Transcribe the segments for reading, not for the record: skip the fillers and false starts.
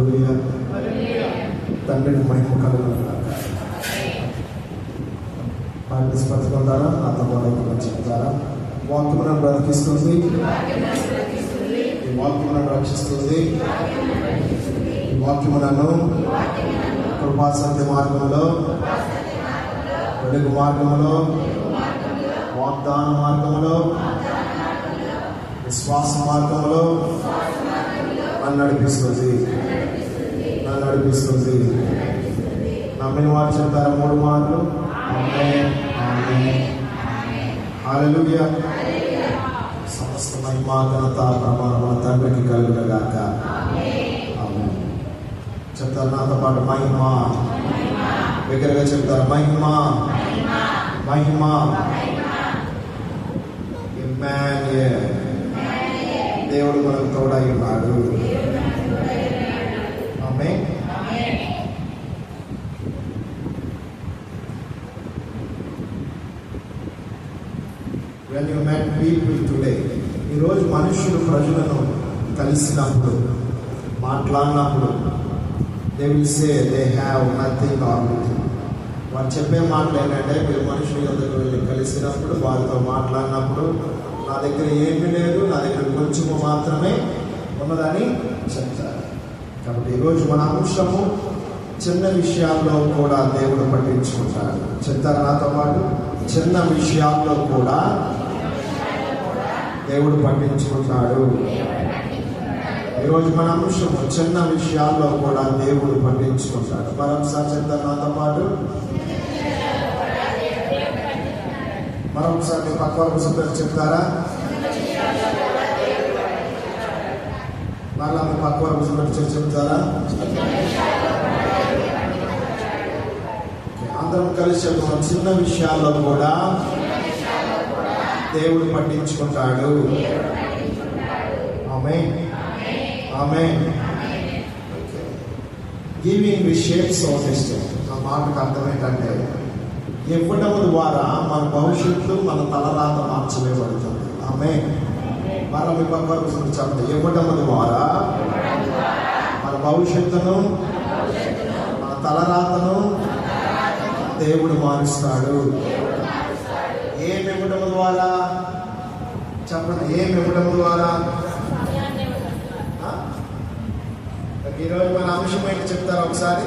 హల్లెలూయా. తండ్రికి మహిమ కలుగునుగాక. ప్రాక్టీస్ పట్టుకుంటారా? నాతో పాటు చెప్తారా? వాక్యమును బ్రతికిస్తుంది, ఈ వాక్యమును రక్షిస్తుంది, ఈ వాక్యములను కృపా సత్య మార్గంలో, వెలుగు మార్గంలో, వాగ్దాన మార్గంలో, విశ్వాస మార్గంలో నన్ను నడిపిస్తుంది. నమ్మిన వారు చెప్తారా? 3 మార్లు. ఆమేన్, ఆమేన్, హల్లెలూయా. సమస్త మహిమ ఘనత ప్రభావం మన తండ్రికి కలుగునుగాక. ఆమేన్. చెప్తారు నాతో పాటు? మహిమ. దగ్గరగా చెప్తారు? మహిమ, మహిమ. ఇమ్మాన్యుయేల్, దేవుడు మనకు తోడై ఉన్నాడు. ఆమేన్. When you met people today, ఈరోజు మనుషులు ప్రజలను కలిసినప్పుడు, మాట్లాడినప్పుడు, they will say they have nothing on with you. వారు చెప్పే మాటలు ఏంటంటే, మీరు మనుషుల దగ్గర వెళ్ళి కలిసినప్పుడు, వారితో మాట్లాడినప్పుడు, నా దగ్గర ఏమీ లేదు, నా దగ్గర కొంచెము మాత్రమే ఉన్నదని చెప్తారు. కాబట్టి ఈరోజు మన అంశము చిన్న విషయాల్లో కూడా దేవుడు పట్టించుకుంటాడు. చెప్తారు నాతో పాటు? చిన్న విషయాల్లో కూడా దేవుడు పట్టించుకుంటాడు. ఈరోజు మన అంశము చిన్న విషయాల్లో కూడా దేవుడు పట్టించుకుంటాడు. మరొకసారి చెప్తారు నాతో పాటు? మరొకసారి పక్క వరకు చెప్తారా? మళ్ళా మీ పక్క వరకు చెప్తారా? అందరం కలిసి చెప్తాం. చిన్న విషయాల్లో కూడా దేవుడు పట్టించుకుంటాడు. Amen, amen. Giving reshapes our destiny. ఆ మాటకు అర్థం ఏంటంటే, ఇవ్వడం ద్వారా మన భవిష్యత్తు, మన తలరాత మార్చలేబడుతుంది. ఆమేన్. మనం మీ పక్క చెప్పండి. ఇవ్వడం ద్వారా మన భవిష్యత్తును, మన తలరాతను దేవుడు మారుస్తాడు. ఏమి ఇవ్వడం ద్వారా? చెప్పండి. ఏమి ఇవ్వడం ద్వారా? ఈరోజు మన అంశం ఏంటి చెప్తారా ఒకసారి?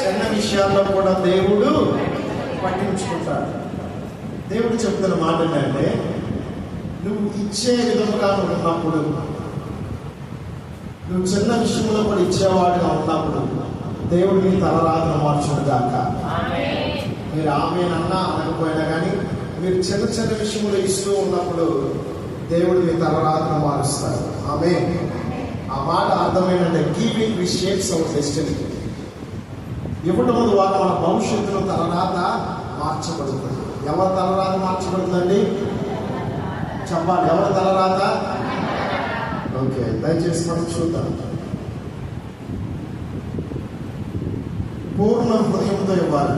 చిన్న విషయాల్లో కూడా దేవుడు పట్టించుకుంటాడు. దేవుడు చెప్తున్న మాట ఏంటంటే, నువ్వు ఇచ్చే విధముగా ఉన్నప్పుడు, నువ్వు చిన్న విషయంలో కూడా ఇచ్చేవాడుగా ఉన్నప్పుడు, దేవుడు నీ తలరాతను మార్చుగాక. మీరు ఆమేన్ అన్నా అనకపోయినా కానీ, మీరు చిన్న చిన్న విషయంలో ఇస్తూ ఉన్నప్పుడు దేవుడు మీ తలరాతను మారుస్తాడు. ఆమేన్. ఆ మాట అర్థమైందంటే, గివింగ్ రిషేప్స్ అవర్ డెస్టినీ. ఇవ్వడం ద్వారా మన భవిష్యత్తులో తలరాత మార్చబడుతుంది. ఎవరి తలరాత మార్చబడుతుందండి? చెప్పాలి. ఎవరి తలరాత? ఓకే, దయచేసి మనం చూద్దాం. పూర్ణ హృదయంతో ఇవ్వాలి.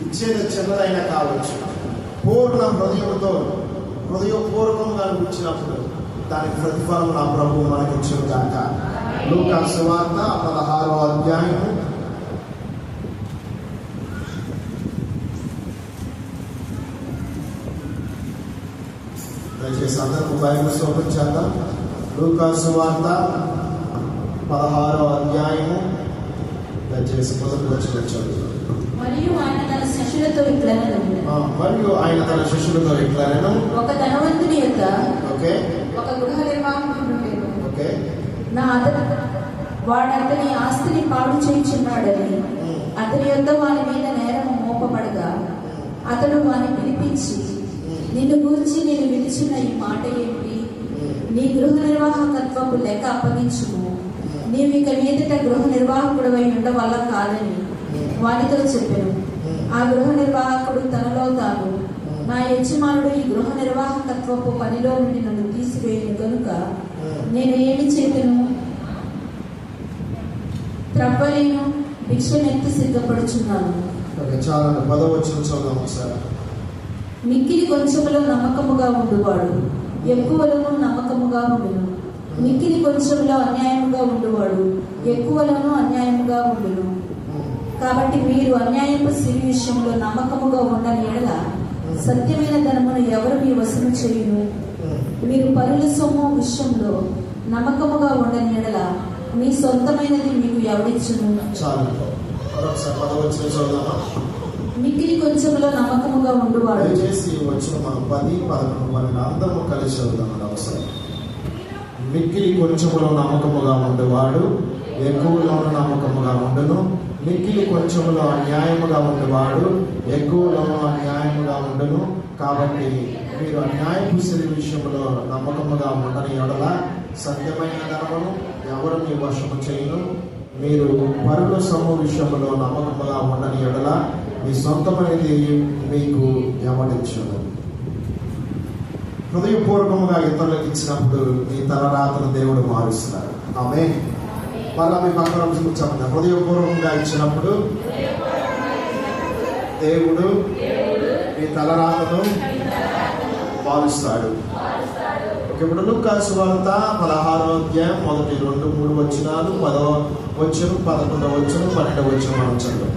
ఇచ్చేది చిన్నదైనా కావచ్చు. పూర్ణ హృదయంతో, హృదయపూర్వకంగా ఇచ్చినప్పుడు దానికి ప్రతిఫలం నా ప్రభువు మనకి ఇచ్చుగాక. లూకా సువార్త 16వ అధ్యాయం దయచేసి అందరూ బైబిల్ ఓపెన్ చేద్దాం. లూకా సువార్త 16వ అధ్యాయము దయచేసి మొదటి వచనం చదువు. మరియు ఆయన తన శిష్యులతో ఇట్లనెను, ఒక ధనవంతుని యొక్క ఒక గృహ నిర్వాహకుడు ఉండెను. వాడు అతని ఆస్తిని పాడు చేయుచున్నాడని అతని యొద్ద వాని మీద నేరము మోపబడగా, అతడు వాని పిలిపించి, నిన్ను గూర్చి నేను విడిచిన ఈ మాట ఏమిటి? నీ గృహ నిర్వాహకత్వపు లెక్క అప్పగించుము. నీవు ఇక మీదట గృహ నిర్వాహకుడు అయి ఉండవల్ల కాదని వానితో చెప్పెను. ఆ గృహ నిర్వాహకుడు తనలో తాను, నా యజమానుడు ఈ గృహ నిర్వాహకత్వపు పనిలో నుండి నన్ను తీసివేయను కనుక నేను ఏమి చేతును? త్రవ్వలేను, భిక్షమెత్తి సిద్ధపడుచున్నాను. మిక్కిలి కొంచెములో నమ్మకముగా ఉండువాడు ఎక్కువలో నమ్మకముగా ఉండును. మిక్కిలి కొంచెంలో అన్యాయముగా ఉండువాడు ఎక్కువలోనూ అన్యాయముగా ఉండును. కాబట్టి మీరు అన్యాయపు సిరి విషయంలో నమ్మకముగా ఉండని ఎడల సత్యమైన ధనమును ఎవరు మీ వశము చేయును? మీరు పరుల సొమ్ము విషయంలో నమ్మకముగా ఉండని ఎడల మీ సొంతమైనది మీకు ఎవరిచ్చును? మిక్కిలి కొంచెంలో నమ్మకముగా ఉండువాడు. దయచేసి వచ్చిన మనం 10, 11, 12 అందరూ కలిసి చదువుదాం. అవసరం. మిక్కిలి కొంచెములో నమ్మకముగా ఉండేవాడు ఎక్కువలోనూ నమ్మకముగా ఉండును. మిక్కిలి కొంచెములో అన్యాయముగా ఉండేవాడు ఎక్కువలోనూ అన్యాయముగా ఉండును. కాబట్టి మీరు అన్యాయపు సిరి విషయంలో నమ్మకముగా ఉండని ఎడల సత్యమైన ధనమును ఎవరు మీ వశము చేయును? మీరు పరుల సొమ్ము విషయంలో నమ్మకముగా ఉండని ఎడల మీ సొంతమైనది మీకు ఎవరిచ్చును? హృదయపూర్వకముగా ఇతరులకు ఇచ్చినప్పుడు మీ తలరాతను దేవుడు మారుస్తున్నాడు. ఆమేన్. మళ్ళా మీ పక్కన చెప్పండి. హృదయపూర్వకంగా ఇచ్చినప్పుడు దేవుడు మీ తలరాతను మారుస్తాడు. ఇప్పుడు లూకా సువార్త 16వ అధ్యాయం 1, 2, 3 వచనాలు 10వ వచనం 11వ వచనం 12వ వచనం మనం చదువు.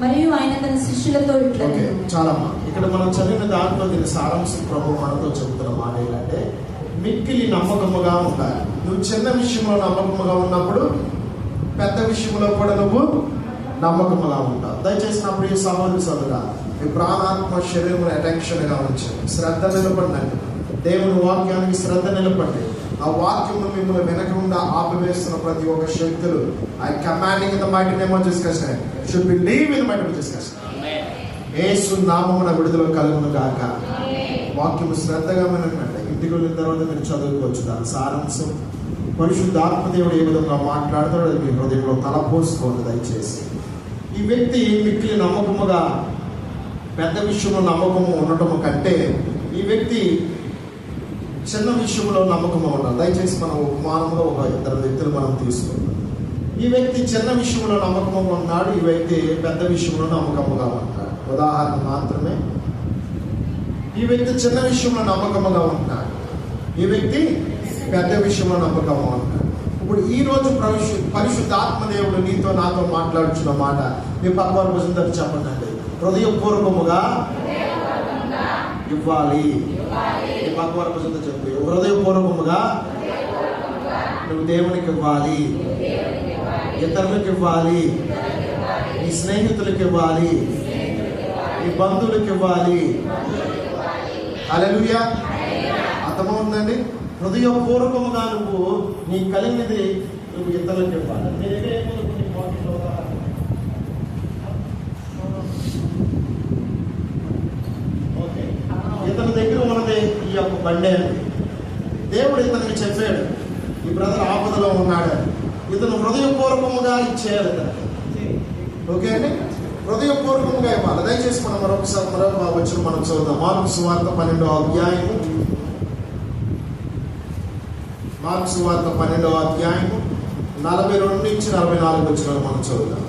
మరియు ఆయన తన శిష్యులతో ఓకే, చాలమ్మా. ఇక్కడ మనం చదివిన దాంట్లో దీని సారాంశం ప్రభు మనతో చెబుతున్న మాట ఏంటంటే మిక్కిలి నమ్మకముగా ఉండాలి. నువ్వు చిన్న విషయంలో నమ్మకముగా ఉన్నప్పుడు పెద్ద విషయంలో కూడా నువ్వు నమ్మకముగా ఉంటావు. దయచేసి నా ప్రియ సహోదరు సోదరా, మీ ప్రాణాత్మ శరీరం అటెన్షన్గా ఉంచండి. శ్రద్ధ నిలబడండి. దేవుని వాక్యానికి శ్రద్ధ నిలబడి ఆ వాక్యం మిమ్మల్ని వెనకుండా ఆపివేస్తున్న ప్రతి ఒక్క శక్తులు I commanding in the mighty name of Jesus should be leave in the mighty of Jesus. Yesu నామమున విడుదల కలుగును గాక. వాక్యం శ్రద్ధగా వినండి. ఇంటికి వెళ్ళిన తర్వాత మీరు చదువుకోవచ్చు. దాని సారాంశం పరిశుద్ధాత్మ దేవుడు ఏ విధంగా మాట్లాడతాడో అది మీ హృదయంలో తలపోసుకోండి దయచేసి. ఈ వ్యక్తి మిక్కిలి నమ్మకముగా పెద్ద విషయంలో నమ్మకము ఉండటము కంటే ఈ వ్యక్తి చిన్న విషయంలో నమ్మకంగా ఉండాలి. దయచేసి మనం ఉపమానంలో ఒక 2 వ్యక్తులు మనం తీసుకుంటాం. ఈ వ్యక్తి చిన్న విషయంలో నమ్మకంగా ఉన్నాడు, ఈ వ్యక్తి పెద్ద విషయంలో నమ్మకంగా ఉంటాడు. ఉదాహరణ మాత్రమే. ఈ వ్యక్తి చిన్న విషయంలో నమ్మకంగా ఉంటున్నాడు, ఈ వ్యక్తి పెద్ద విషయంలో నమ్మకంగా ఉంటాడు. ఇప్పుడు ఈ రోజు పరిశుద్ధాత్మ దేవుడు నీతో నాతో మాట్లాడుతున్న మాట మీ పక్కవారి భుజంతో చెప్పండి. హృదయపూర్వకముగా ఇవ్వాలి. మీ పక్కవారి భుజంతో చెప్పి హృదయపూర్వకముగా నువ్వు దేవునికి ఇవ్వాలి, ఇతరులకు ఇవ్వాలి, నీ స్నేహితులకు ఇవ్వాలి, నీ బంధువులకు ఇవ్వాలి. హల్లెలూయా. అర్థమవుతుందండి? హృదయపూర్వకముగా నువ్వు నీ కలిగినది నువ్వు ఇతరులకు ఇవ్వాలి. ఓకే, ఇతని దగ్గర ఉన్నది ఈ యొక్క బండే అండి. దేవుడు ఇతనికి చెప్పాడు ఈ బ్రదర్ ఆపదలో ఉన్నాడు, ఇతను హృదయపూర్వకముగా ఇచ్చేయాలి. ఓకే అండి, హృదయపూర్వకంగా ఇవ్వాలి. దయచేసి మనం మరొక వచ్చిన మనం చదువుదాం. మార్కు సువార్త 12వ అధ్యాయము, మార్కు సువార్త 12వ అధ్యాయము 42 నుంచి 44 వచ్చిన మనం చదువుదాం.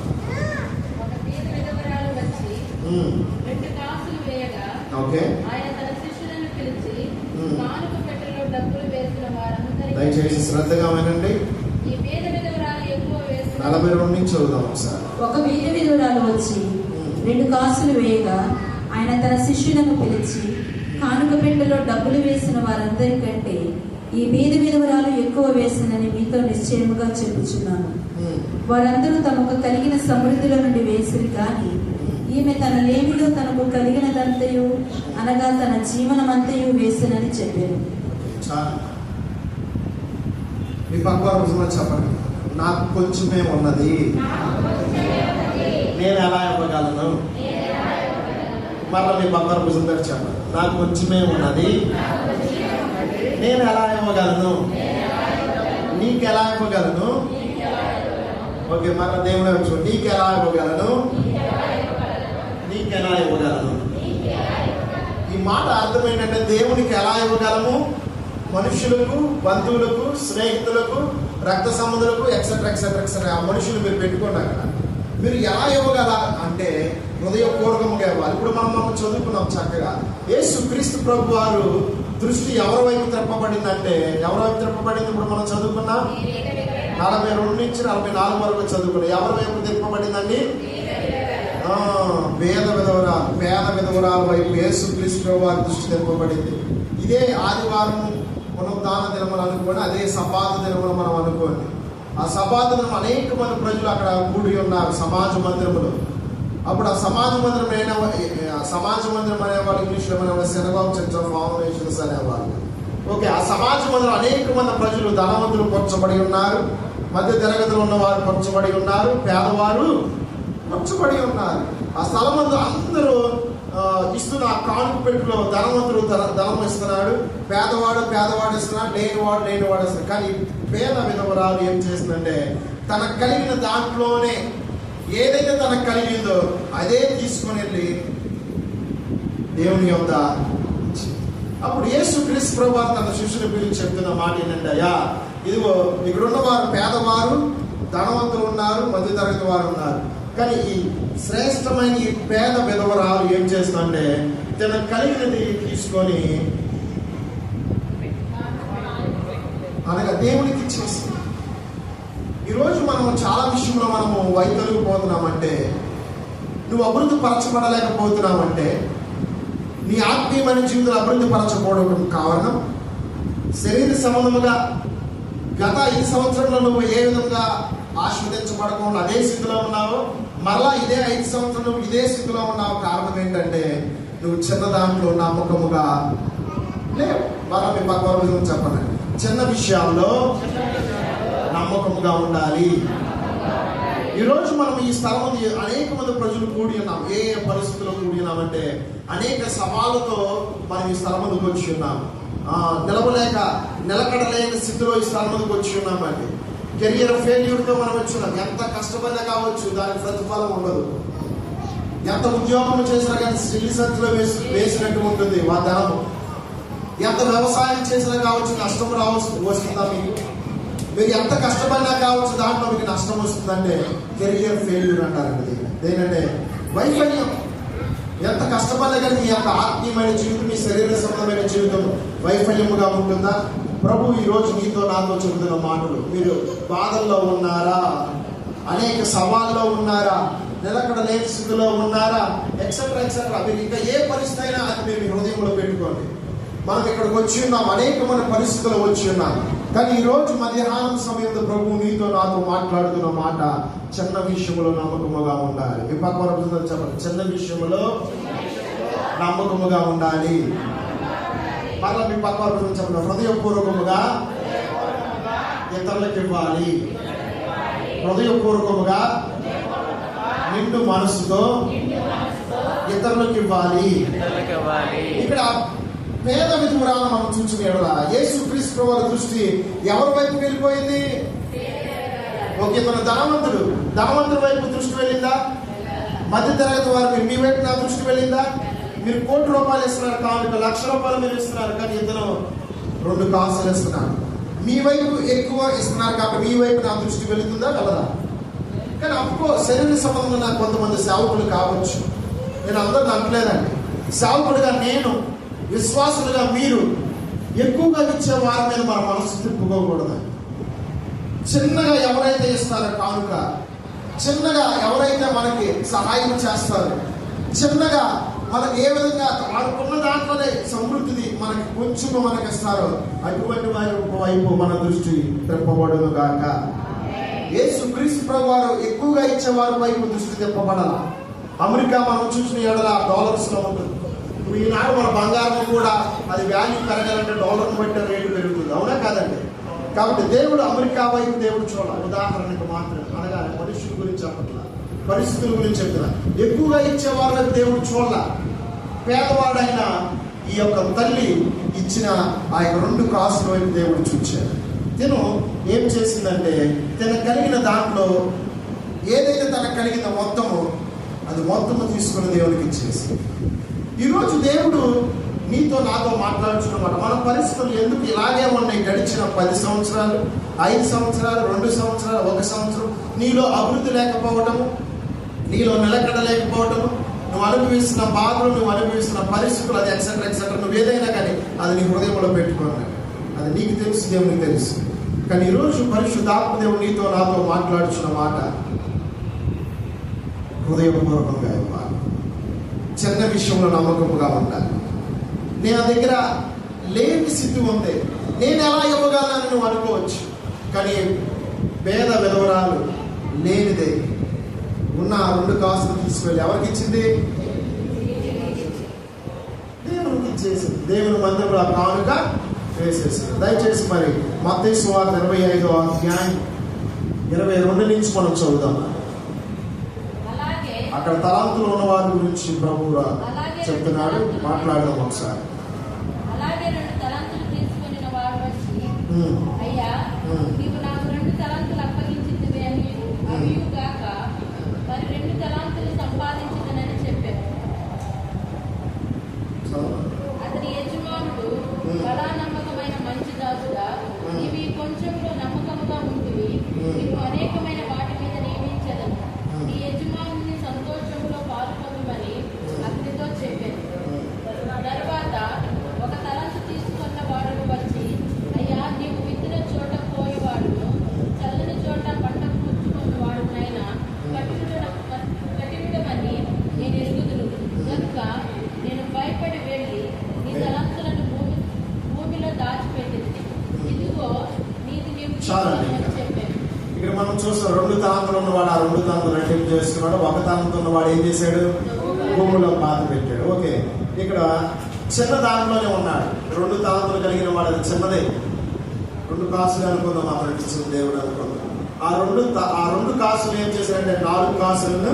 ఓకే, దయచేసి శ్రద్ధగా వినండి. 42 నుంచి చదువుదాం ఒకసారి. ఒక బీద విధురాలు వచ్చి 2 కాసులు వేయగా ఆయన తన శిష్యులను పిలిచి కానుక పెట్టెలో డబ్బులు వేసిన వారందరికంటే ఈ బీద విధురాలు ఎక్కువ వేసినని మీతో నిశ్చయముగా చెప్పుచున్నాను. వారందరూ తమకు కలిగిన సమృద్ధిలో నుండి వేసిరి, కానీ ఈమె తన లేమిలో తనకు కలిగినదంతయు అనగా తన జీవనమంతయు వేసినని చెప్పారు. మీ పక్క చెప్పండి, నాకు కొంచెమే ఉన్నది, నేను ఎలా ఇవ్వగలను? మరలా మీ బంగారు భుజం దగ్గర చెప్పండి, నాకు కొంచెమే ఉన్నది, నేను ఎలా ఇవ్వగలను? నీకు ఎలా ఇవ్వగలను? ఓకే, మరలా దేవుడు వచ్చు, నీకు ఎలా ఇవ్వగలను? నీకు ఎలా ఇవ్వగలను? ఈ మాట అర్థం ఏంటంటే దేవునికి ఎలా ఇవ్వగలము? మనుషులకు, బంధువులకు, స్నేహితులకు, రక్త సంబంధులకు ఎక్సెట్రా ఎక్సెట్రా ఎక్సెట్రా ఆ మనుషులు మీరు పెట్టుకోండి. అక్కడ మీరు ఎలా ఇవ్వగల అంటే హృదయపూర్వకంగా ఇవ్వాలి. ఇప్పుడు మనం చదువుకున్నాం చక్కగా. యేసు క్రీస్తు ప్రభు వారు దృష్టి ఎవరి వైపు తిప్పబడిందంటే, ఎవరి వైపు తిప్పబడింది? ఇప్పుడు మనం చదువుకున్నాం 42 నుంచి 44 వరకు చదువుకున్నాం. ఎవరి వైపు తిప్పబడిందండి? పేద విధవరాల వైపు యేసుక్రీస్తు వారి దృష్టి తిప్పబడింది. ఇదే ఆదివారం పునరుద్ధాన దినములు అనుకోండి, అదే సబాతు దినములు మనం అనుకోండి. ఆ సబాతు దినం అనేక మంది ప్రజలు అక్కడ కూడి ఉన్నారు సమాజ మందిరములో. అప్పుడు ఆ సమాజ మందిరం అనేవాళ్ళు ఇంగ్లీష్లో మన సినగాగ్ చర్చ్ ఆఫ్ ఆర్గనైజేషన్స్ అనేవాళ్ళు. ఓకే, ఆ సమాజ మందిరం అనేక మంది ప్రజలు, ధనవంతులు పొరచబడి ఉన్నారు, మధ్య తరగతిలో ఉన్నవారు పొరచబడి ఉన్నారు, పేదవారు పొరచబడి ఉన్నారు. ఆ స్థలం అందరూ ఇస్తున్న ఆ కానుక పెట్టులో ధనవంతుడు ధనం ఇస్తున్నాడు, పేదవాడు ఇస్తున్నాడు, లేనివాడు ఇస్తున్నాడు. కానీ పేద విధవరాలు ఏం చేసిందంటే, తనకు కలిగిన దాంట్లోనే ఏదైతే తనకు కలిగిందో అదే తీసుకొని వెళ్ళి దేవుని యొద్ద. అప్పుడు యేసుక్రీస్తు ప్రభువు తన శిష్యుల పిలిచి చెప్తున్న మాట ఏంటంటే, అయ్యా ఇదిగో ఇక్కడున్న వారు పేదవారు, ధనవంతులు ఉన్నారు, మధ్య తరగతి వారు ఉన్నారు. కానీ ఈ శ్రేష్టమైన ఈ పేద విధవరాలు ఏం చేస్తుందంటే, తనకు కలిగినది తీసుకొని అనగా దేవునికి ఇచ్చేస్తుంది. ఈరోజు మనము చాలా విషయంలో మనము వైద్యులకు పోతున్నామంటే, నువ్వు అభివృద్ధి పరచబడలేకపోతున్నావంటే, నీ ఆత్మీయమైన జీవితం అభివృద్ధి పరచకపోవడం కారణం శరీర సంబంధముగా గత 5 సంవత్సరంలో నువ్వు ఏ విధంగా ఆస్వాదించబడకుండా అదే స్థితిలో ఉన్నావు, మరలా ఇదే 5 సంవత్సరాలు నువ్వు ఇదే స్థితిలో ఉన్నావు. కారణం ఏంటంటే, నువ్వు చిన్న దాంట్లో నమ్మకముగా లేవు. మరలా మీ పక్క చెప్పండి, చిన్న విషయాల్లో నమ్మకముగా ఉండాలి. ఈరోజు మనం ఈ స్థలం అనేక మంది ప్రజలు కూడి ఉన్నాం. ఏ పరిస్థితుల్లో కూడి ఉన్నామంటే, అనేక సవాళ్ళతో మనం ఈ స్థలం ముందుకు వచ్చి ఉన్నాం. నిలకడలేని స్థితిలో ఈ స్థలం ముందుకు వచ్చి ఉన్నామండి. కెరియర్ ఫెయిల్యూర్తో మనం వచ్చున్నాం. ఎంత కష్టపడినా కావచ్చు, దానికి ప్రతిఫలం ఉండదు. ఎంత ఉద్యోగం చేసినా కానీ స్టిల్ సంచిలో వేసినట్టు ఉంటుంది ఆ ధనము. ఎంత వ్యవసాయం చేసినా కావచ్చు, నష్టం వస్తుందా మీకు? మీరు ఎంత కష్టపడినా కావచ్చు, దాంట్లో మీకు నష్టం వస్తుందంటే కెరియర్ ఫెయిల్యూర్ అంటారండి. ఏంటంటే వైఫల్యం. ఎంత కష్టపడినా కానీ మీ యొక్క ఆత్మీయమైన జీవితం, మీ శరీర సంబంధమైన జీవితం వైఫల్యముగా ఉంటుందా? ప్రభు ఈరోజు నీతో నాతో చెబుతున్న మాటలు, మీరు బాధల్లో ఉన్నారా, అనేక సవాల్లో ఉన్నారా, నిలకడ లేని స్థితిలో ఉన్నారా, ఎక్సెట్రా మీరు ఇంకా ఏ పరిస్థితి అయినా అది మీరు హృదయంలో పెట్టుకోండి. మనం ఇక్కడికి వచ్చి ఉన్నాం, అనేకమైన పరిస్థితులు వచ్చి ఉన్నాం. కానీ ఈరోజు మధ్యాహ్నం సమయంలో ప్రభు నీతో నాతో మాట్లాడుతున్న మాట, చిన్న విషయంలో నమ్మకముగా ఉండాలి. మీ పక్క చెప్పండి, చిన్న విషయంలో నమ్మకముగా ఉండాలి. మరలా మీ పక్క చెప్పండి, హృదయపూర్వకముగా ఇతరులకు ఇవ్వాలి. హృదయపూర్వకముగా నిండు మనసుతో ఇతరులకు ఇవ్వాలి. ఇక్కడ పేద విధురాలను మనం చూసిన ఎడల యేసుక్రీస్తు వారి దృష్టి ఎవరి వైపు వెళ్ళిపోయింది? ఓకే, తన ధనవంతుడి వైపు దృష్టి వెళ్ళిందా? మధ్య తరగతి వారు మీ వైపు నా దృష్టి వెళ్ళిందా? మీరు ₹1,00,000 ఇస్తున్నారు, కానుక ₹1,00,000 మీరు ఇస్తున్నారు, కానీ ఇతను 2 కాసులు ఇస్తున్నారు. మీ వైపు ఎక్కువ ఇస్తున్నారు కాబట్టి మీ వైపు నా దృష్టి వెళుతుందా, వెళ్ళదా? కానీ అఫ్కోర్స్ శరీర సంబంధంగా నాకు కొంతమంది సేవకులు కావచ్చు, నేను అందరిని అనట్లేదండి. సేవకుడిగా నేను, విశ్వాసులుగా మీరు ఎక్కువగా ఇచ్చే వారి మీద మన మనసు తిప్పుకోకూడదు. చిన్నగా ఎవరైతే ఇస్తారో కానుక, చిన్నగా ఎవరైతే మనకి సహాయం చేస్తారో, చిన్నగా మనకి ఏ విధంగా వాడుకున్న దాంట్లోనే సమృద్ధిని మనకి కొంచెం మనకి ఇస్తారో, అటువంటి వైపు మన దృష్టి తిప్పబడును గాక. యేసుక్రీస్తు ప్రభువు వారు ఎక్కువగా ఇచ్చేవారి వైపు దృష్టి తిప్పబడాల. అమెరికా మనం చూసిన ఎడల డాలర్స్లో ఉంటుంది. ఈనాడు మన బంగారం కూడా అది వాల్యూ పెరగాలంటే డాలర్ని బట్టి రేటు పెరుగుతుంది, అవునా కాదండి? కాబట్టి దేవుడు అమెరికా వైపు దేవుడు చూడాలి. ఉదాహరణకు మాత్రం అనగా మనుషుల గురించి చెప్పట్లా, పరిస్థితుల గురించి చెప్తున్నా. ఎక్కువగా ఇచ్చేవారి వైపు దేవుడు చూడాల. పేదవాడైన ఈ యొక్క తల్లి ఇచ్చిన ఆ యొక్క 2 కాసుల వైపు దేవుడు చూచాడు. తిను ఏం చేసిందంటే, తనకు కలిగిన దాంట్లో ఏదైతే తనకు కలిగిన మొత్తము అది మొత్తము తీసుకుని దేవునికి ఇచ్చేసి. ఈరోజు దేవుడు నీతో నాతో మాట్లాడుతున్నమాట. మన పరిస్థితులు ఎందుకు ఇలాగే ఉన్నాయి? గడిచిన 10 సంవత్సరాలు, 5 సంవత్సరాలు, 2 సంవత్సరాలు, 1 సంవత్సరం నీలో అభివృద్ధి లేకపోవటము, నీలో నిలకడ లేకపోవటము, నువ్వు అనుభవిస్తున్న బాధలు, నువ్వు అనుభవిస్తున్న పరిస్థితులు, అది ఎక్సెట్రా నువ్వు ఏదైనా కానీ అది నీ హృదయంలో పెట్టుకోండి. అది నీకు తెలుసు, దేవునికి తెలుసు. కానీ ఈరోజు పరిశుద్ధాత్మ దేవుడు నీతో నాతో మాట్లాడుచున్న మాట హృదయపూర్వకంగా ఇవ్వాలి. చిన్న విషయంలో నమ్మకంగా ఉండాలి. నేను దగ్గర లేని స్థితి ఉంది, నేను ఎలా ఇవ్వగలను నువ్వు అనుకోవచ్చు. కానీ పేద విధవరాలు లేనిదే ఉన్న 2 కాసులు తీసుకెళ్ళి ఎవరికి ఇచ్చింది? దేవునికి ఇచ్చేసింది. దేవుని మందిరంలో ఆ కానుక వేసేసింది. దయచేసి మరి మత్తయి సువార్త 25వ అధ్యాయం 22 నుంచి మనం చదువుదాం. అక్కడ తలాంతులు ఉన్న వారి గురించి ప్రభువు చెప్తున్నాడు. మాట్లాడదాం ఒకసారి. అలాగే 2 తలాంతులు తీసుకొనిన వాడు వచ్చి, అయ్యా, నీవు నాకు 2 తలాంతులు అప్పగించితివి అవి గాక మరి 2 తలాంతులు సంపాదించుదనని చెప్పాను. అతని యజమానుడు, బడా నమ్మకమైన మంచి దాసుడా, నీవి కొంచెంలో నమ్మకముగా ఉంటివి, నీవు అనేకమైన వాటి మీద నియమించదను, నీ యజమానుని సంతోషంలో పాల్గొనమని అతనితో చెప్పాను. తర్వాత 1 తలాంతు తీసుకున్న వాడు వచ్చి, అయ్యా, నీవు విత్తిన చోట పోయేవాడును, చల్లని చోట పంట కూర్చుకున్న వాడునైనా కఠినమని నేను ఎరుగుదును కనుక నేను భయపడి వెళ్ళి నీ తలాంతులను భూమిలో దాచిపెట్టింది. ఇదిగో నీది నీవు చెప్పాను. ఇక్కడ మనం చూస్తాం 2 తలాంతులు ఉన్నవాడు ఆ 2 తలాంతులు రెట్టింపు చేసుకున్నాడు. 1 తలాంతు ఉన్నవాడు ఏం చేశాడు? భూమిలో బాధ పెట్టాడు. ఓకే, ఇక్కడ చిన్న దాంట్లోనే ఉన్నాడు. 2 తలాంతులు కలిగిన వాడు అది చిన్నదే. 2 కాసులు అనుకుందాం, అతను ఇచ్చిన దేవుడు అనుకుందాం. ఆ 2 కాసులు ఏం చేశాడంటే 4 కాసులను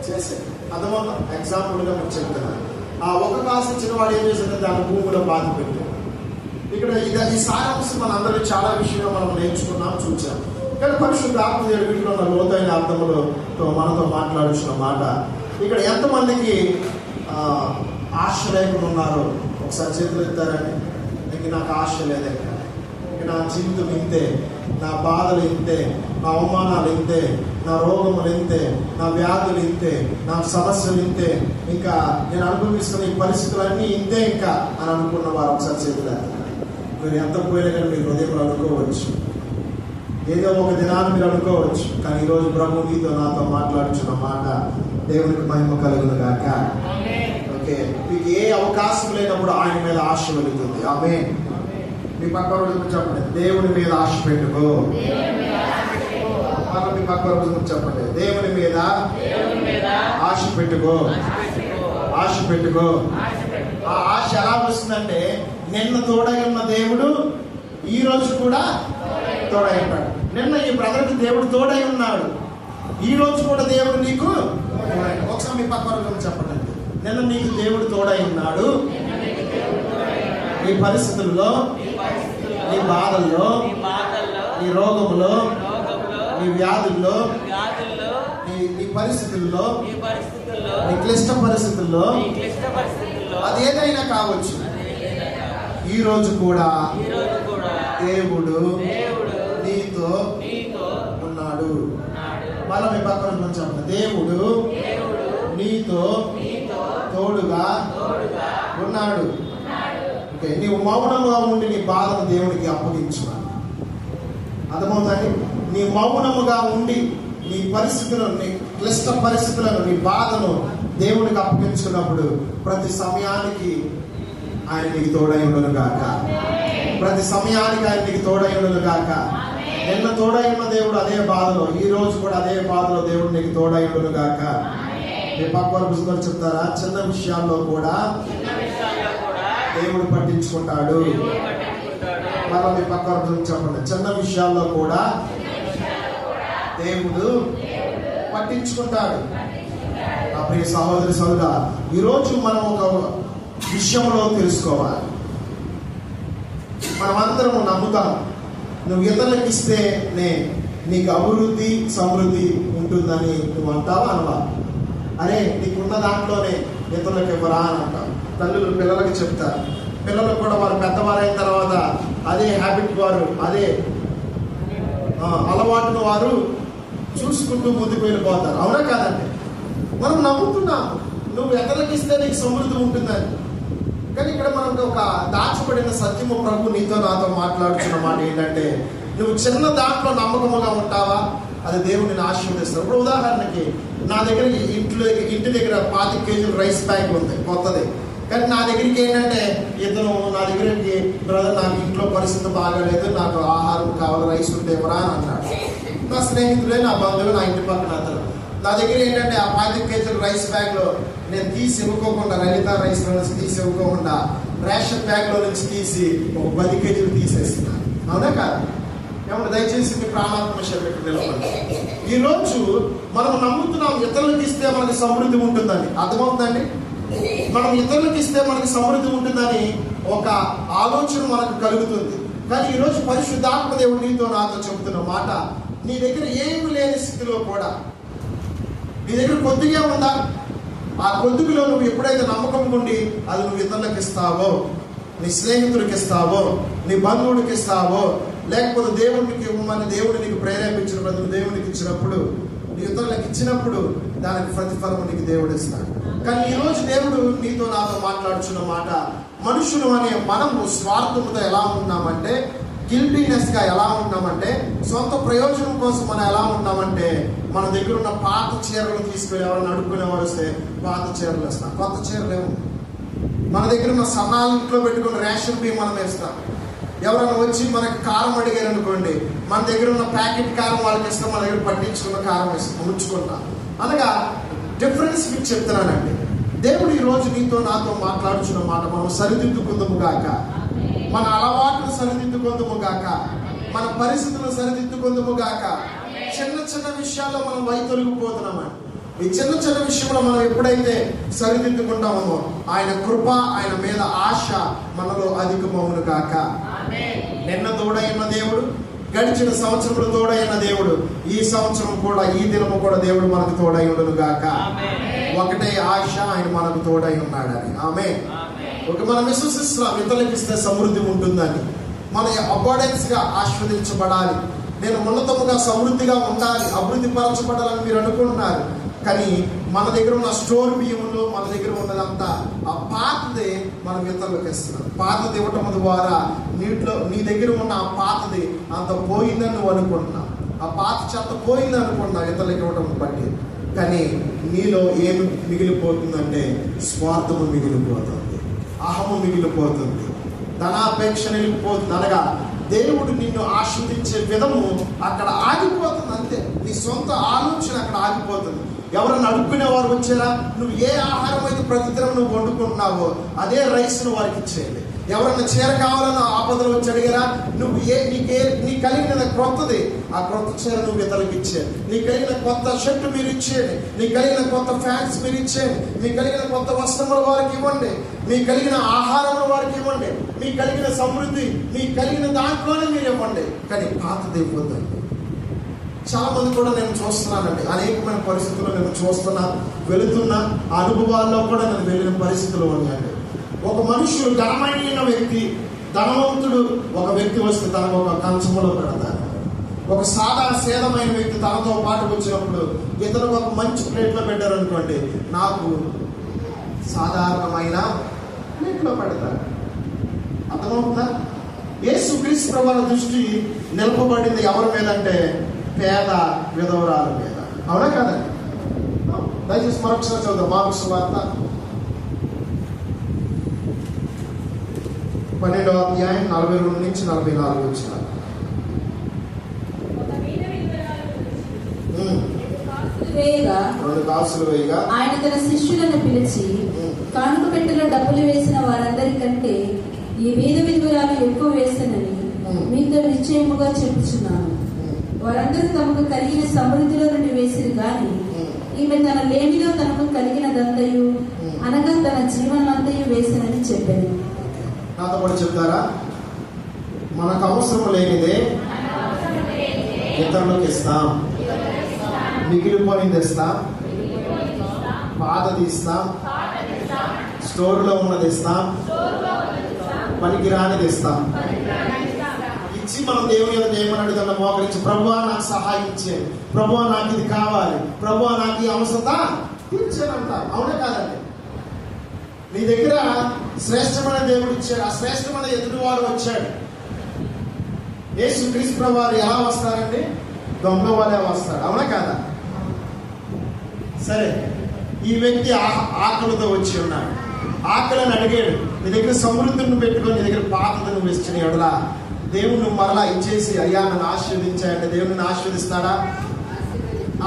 చేశాడు. అర్థమవుతా? ఎగ్జాంపుల్గా మీకు చెప్తున్నాను. ఆ 1 కాసు ఇచ్చిన వాడు ఏం చేశాడంటే దాని భూమిలో బాధ పెట్టాడు. ఇక్కడ ఈ సారాంశం మన అందరూ చాలా విషయంలో మనం నేర్చుకున్నాం, చూసాం. కానీ పరిశుద్ధ ఆత్మదేవుడు వీటిలో ఉన్న లోతైన అర్థములతో మనతో మాట్లాడుతున్న మాట ఇక్కడ ఎంతమందికి ఆశ లేకుండా ఉన్నారో ఒకసారి చేతులు ఎత్తారండి. ఇంక నాకు ఆశ లేదండి, ఇంక నా జీవితం ఇంతే, నా బాధలు ఇంతే, నా అవమానాలు ఇంతే, నా రోగములు ఇంతే, నా వ్యాధులు ఇంతే, నా సమస్యలు ఇంతే, ఇంకా నేను అనుభవిస్తున్న ఈ పరిస్థితులన్నీ ఇంతే ఇంకా అని అనుకున్న వారు ఒకసారి చేతులు ఎత్తారు. మీరు ఎంత పోయినా కానీ మీరు హృదయంలో అనుకోవచ్చు, ఏదో ఒక దినాన్ని మీరు అనుకోవచ్చు. కానీ ఈరోజు ప్రభు నీతో నాతో మాట్లాడుచున్న మాట దేవునికి మహిమ కలుగును గాక. ఓకే, మీకు ఏ అవకాశం లేనప్పుడు ఆయన మీద ఆశ వెళుతుంది. ఆమేన్. మీ పక్క రోజు చెప్పండి, దేవుని మీద ఆశ పెట్టుకో. మీ పక్క రోజు చెప్పండి, దేవుని మీద ఆశ పెట్టుకో. ఆశ పెట్టుకో. ఆ ఆశ ఎలా వస్తుందంటే నిన్న తోడై ఉన్న దేవుడు ఈ రోజు కూడా తోడై ఉన్నాడు. నిన్న ఈ బ్రదర్కి దేవుడు తోడై ఉన్నాడు, ఈ రోజు కూడా దేవుడు నీకు ఒకసారి మీ పక్క రోజు చెప్పండి, నిన్న నీకు దేవుడు తోడై ఉన్నాడు. నీ పరిస్థితుల్లో, నీ బాధల్లో, నీ రోగములో, నీ వ్యాధుల్లో, నీ పరిస్థితుల్లో, నీ క్లిష్ట పరిస్థితుల్లో, అదేదైనా కావచ్చు, ఈ రోజు కూడా దేవుడు నీతో ఉన్నాడు. మళ్ళీ మీ పక్కన చెప్పండి, దేవుడు నీతో తోడుగా ఉన్నాడు. ఓకే, నీవు మౌనంగా ఉండి నీ బాధను దేవునికి అప్పగించు. అర్థమవుతాయి? నీ మౌనముగా ఉండి నీ పరిస్థితులను, నీ క్లిష్ట పరిస్థితులను, నీ బాధను దేవునికి అప్పగించుకున్నప్పుడు ప్రతి సమయానికి ఆయన నీకు తోడై ఉండను గాక. ప్రతి సమయానికి ఆయన నీకు తోడై ఉండను గాక. నిన్న తోడై ఉన్న దేవుడు అదే బాధలో, ఈ రోజు కూడా అదే బాధలో దేవుడు నీకు తోడై ఉండను గాక. మీ పక్క పుస్తకాలు చెప్తారా? చిన్న విషయాల్లో కూడా దేవుడు పట్టించుకుంటాడు. మళ్ళీ మీ పక్క చెప్పండి, చిన్న విషయాల్లో కూడా దేవుడు పట్టించుకుంటాడు. నా ప్రియ సహోదరి సోదరా, ఈరోజు మనం ఒక విషయంలో తెలుసుకోవాలి. మనమందరం నమ్ముతాం, నువ్వు ఇతరులకు ఇస్తేనే నీకు అభివృద్ధి సమృద్ధి ఉంటుందని నువ్వు అంటావా అనవా? అరే నీకున్న దాంట్లోనే ఇతరులకు ఇవ్వరా అని అంటావు. తల్లులు పిల్లలకి చెప్తారు, పిల్లలకు కూడా వారు పెద్దవారైన తర్వాత అదే హ్యాబిట్ వారు, అదే అలవాటును వారు చూసుకుంటూ ముందుకు వెళ్ళిపోతారు. అవునా కాదండి? మనం నమ్ముతున్నాం, నువ్వు ఎతలకి ఇస్తే నీకు సమృద్ధి ఉంటుందని. కానీ ఇక్కడ మనకు ఒక దాచబడిన సత్యము ప్రభు నీతో నాతో మాట్లాడుతున్న మాట ఏంటంటే, నువ్వు చిన్న దాంట్లో నమ్మకముగా ఉంటావా, అది దేవుడిని ఆశీర్వదిస్తాడు. ఇప్పుడు ఉదాహరణకి నా దగ్గర ఇంటి దగ్గర 25 కేజీలు రైస్ బ్యాగ్ ఉంది కొత్తది. కానీ నా దగ్గరికి ఏంటంటే ఇతను నా దగ్గరికి, బ్రదర్ నాకు ఇంట్లో పరిస్థితి బాగాలేదు, నాకు ఆహారం కావాలి, రైస్ ఉంటే ఎవరా అని అన్నాడు. నా స్నేహితులే, నా బంధువులు, నా ఇంటి పక్కన అతను నా దగ్గర ఏంటంటే ఆ 25 కేజీల రైస్ బ్యాగ్లో నేను తీసి ఇవ్వకోకుండా, లలిత రైస్లో నుంచి తీసి ఇవ్వకోకుండా రేషన్ బ్యాగ్లో నుంచి తీసి ఒక 10 కేజీలు తీసేస్తున్నాను. అవునా కాదు? ఏమన్నా దయచేసి మీ ప్రాణాత్మ పెట్టి నిలబడి. ఈరోజు మనం నమ్ముతున్నాం ఇతరులకు ఇస్తే మనకి సమృద్ధి ఉంటుందని. అర్థమవుతుందండి? మనం ఇతరులకు ఇస్తే మనకి సమృద్ధి ఉంటుందని ఒక ఆలోచన మనకు కలుగుతుంది. కానీ ఈరోజు పరిశుద్ధాత్మ దేవుడు నీతో నాతో చెబుతున్న మాట, నీ దగ్గర ఏమి లేని స్థితిలో కూడా, నీ దగ్గర కొద్దిగా ఉందా, ఆ కొద్దిలో నువ్వు ఎప్పుడైతే నమ్మకం ఉండి అది నువ్వు ఇతరులకు ఇస్తావో, నీ స్నేహితుడికి ఇస్తావో, నీ బంధువుడికి ఇస్తావో, లేకపోతే దేవుడికి ఇవ్వమని దేవుడు నీకు ప్రేరేపించిన బదులు దేవుడికి ఇచ్చినప్పుడు, నీ ఇతరులకు ఇచ్చినప్పుడు దానికి ప్రతిఫలం నీకు దేవుడు ఇస్తాడు. కానీ ఈరోజు దేవుడు నీతో నాతో మాట్లాడుచున్న మాట, మనుషులు అనే మనము స్వార్థముతో ఎలా ఉన్నామంటే, గిల్టీనెస్గా ఎలా ఉన్నామంటే, సొంత ప్రయోజనం కోసం మనం ఎలా ఉన్నామంటే, మన దగ్గర ఉన్న పాత చీరలు తీసుకుని ఎవరైనా అడుక్కునేవారు వస్తే పాత చీరలు వేస్తాం, కొత్త చీరలు ఏమో. మన దగ్గర ఉన్న సన్నాలు ఇంట్లో పెట్టుకున్న రేషన్ బియ్యం మనం వేస్తాం. ఎవరైనా వచ్చి మనకి కారం అడిగారు అనుకోండి, మన దగ్గర ఉన్న ప్యాకెట్ కారం వాళ్ళకి ఇస్తాం, మన దగ్గర పట్టించుకున్న కారం వేస్తాం, ఉంచుకుంటాం. అనగా డిఫరెన్స్ మీకు చెప్తున్నానండి. దేవుడు ఈరోజు నీతో నాతో మాట్లాడుచున్న మాట, మనం సరిదిద్దుకుందాము గాక, మన అలవాట్లు సరిదిద్దుకుందాము గాక, మన పరిస్థితులను సరిదిద్దుకుందాము గాక. చిన్న చిన్న విషయాల్లో మనం వైతొలిగిపోతున్నామండి. ఈ చిన్న చిన్న విషయంలో మనం ఎప్పుడైతే సరిదిద్దుకుంటామో ఆయన కృప, ఆయన మీద ఆశ మనలో అధికమవును గాక. నిన్న తోడైన దేవుడు, గడిచిన సంవత్సరంలో తోడైన దేవుడు, ఈ సంవత్సరం కూడా, ఈ దినము కూడా దేవుడు మనకు తోడై ఉండను గాక. ఒకటే ఆశ, ఆయన మనకు తోడై ఉన్నాడని. ఆమేన్. మనం విశ్వసిస్తున్నాం ఇతరులకు ఇస్తే సమృద్ధి ఉంటుందని. మన అబార్డెన్స్ గా ఆస్వాదించబడాలి, నేను ఉన్నతముగా సమృద్ధిగా ఉండాలి, అభివృద్ధి పరచబడాలని మీరు అనుకుంటున్నారు. కానీ మన దగ్గర ఉన్న స్టోర్ బియ్యంలో మన దగ్గర ఉన్నదంతా ఆ పాతదే మనం ఇతరులకు ఇస్తున్నాం. పాతది ఇవ్వటం ద్వారా నీటిలో నీ దగ్గర ఉన్న ఆ పాతది అంత పోయిందని నువ్వు అనుకుంటున్నావు, ఆ పాత చెత్త పోయింది అనుకుంటున్నావు ఇతరులకు ఇవ్వటం బట్టి. కానీ నీలో ఏమి మిగిలిపోతుందంటే స్వార్థము మిగిలిపోతుంది, అహము మిగిలిపోతుంది, ధనాపేక్ష మిగిలిపోతుంది. అనగా దేవుడు నిన్ను ఆస్వాదించే విధము అక్కడ ఆగిపోతుంది. అంతే, నీ సొంత ఆలోచన అక్కడ ఆగిపోతుంది. ఎవరైనా అడుక్కునేవారు వచ్చారా, నువ్వు ఏ ఆహారం అయితే ప్రతిదినం నువ్వు వండుకుంటున్నావో అదే రైస్ను వారికి ఇచ్చేయండి. ఎవరైనా చీర కావాలన్న ఆపదలు వచ్చి అడిగారా, నువ్వు నీ కలిగిన క్రొత్తది, ఆ క్రొత్త చీర నువ్వు ఇతరులకు ఇచ్చేయండి. నీ కలిగిన కొత్త షర్ట్ మీరు ఇచ్చేయండి, నీ కలిగిన కొత్త ఫ్యాన్స్ మీరు ఇచ్చేయండి, మీ కలిగిన కొత్త వస్త్రములు వారికి ఇవ్వండి, మీ కలిగిన ఆహారములు వారికి ఇవ్వండి, మీ కలిగిన సమృద్ధి, మీ కలిగిన దాంట్లోనే మీరు ఇవ్వండి. కానీ పాతది ఇవ్వద్దండి. చాలా మంది కూడా నేను చూస్తున్నానండి, అనేకమైన పరిస్థితుల్లో నేను చూస్తున్నా, వెళుతున్నా, అనుభవాల్లో కూడా నేను వెళ్ళిన పరిస్థితులు ఉన్నాయండి. ఒక మనుషుడు, ఘనమైన వ్యక్తి, ధనవంతుడు ఒక వ్యక్తి వస్తే తనకు ఒక కంచంలో పెడతారు. ఒక సేదమైన వ్యక్తి తనతో పాటు వచ్చినప్పుడు ఇతరులకు ఒక మంచి ప్లేట్లో పెట్టారు అనుకోండి, నాకు సాధారణమైన ప్లేట్లో పెడతారు. అర్థమవుతుందా? యేసుక్రీస్తు ప్రభువుల దృష్టి నిలపబడింది ఎవరి మీద అంటే పేద విధవరాల మీద. అవునా కదండి? దయచేసి మరొకసారి చదువు మార్కు సువార్త 12వ అధ్యాయం 42 నుంచి 44 వచ్చిన. రెండు కాసులు వేయగా ఆయన తన శిష్యులను పిలిచి, కానుక పెట్టెలో డబ్బులు వేసిన వారందరికంటే ఈ వీధ విధురాలు ఎక్కువ వేసినని మీతో నిశ్చయముగా చెప్పుచున్నాను. వారందరూ తమకు కలిగిన సమృద్ధిలో నుండి వేసిరు గాని ఈమె తన లేమిలో తనకు కలిగినదంతయు, అనగా తన జీవనంతయు వేసినని చెప్పాను. నాతో కూడా చెప్తారా? మనకు అవసరం లేనిదే ఇతరులకు ఇస్తాం, మిగిలిపోయింది ఇస్తాం, పాతది ఇస్తాం, స్టోర్లో ఉన్నది ఇస్తాం, పనికిరానిది ఇస్తాం. ఇచ్చి మనం దేవుని యొక్క ఏమని అడుగుతున్నా, మోకరించి ప్రభువా నాకు సహాయం ఇచ్చేది, ప్రభువా నాకు ఇది కావాలి, ప్రభువా నాకు ఈ అవసరత తీర్చానంట. అవునే కాదండి? నీ దగ్గర శ్రేష్టమైన దేవుడు ఇచ్చాడు. ఆ శ్రేష్టమైన ఎదుటివాడు వచ్చాడు. యేసుక్రీస్తు ప్రభువారు ఎలా వస్తారండి? దొంగ వలె వస్తాడు. అవునా కాదా? సరే, ఈ వ్యక్తి ఆకలితో వచ్చి ఉన్నాడు. ఆకలిని అడిగాడు, నీ దగ్గర సమృద్ధిని పెట్టుకొని నీ దగ్గర పాతను వేసుకుని ఎడలా దేవుడు మరలా ఇచ్చేసి అయ్యా నన్ను ఆశీర్వదించాయంటే దేవుడిని ఆశీర్వదిస్తాడా?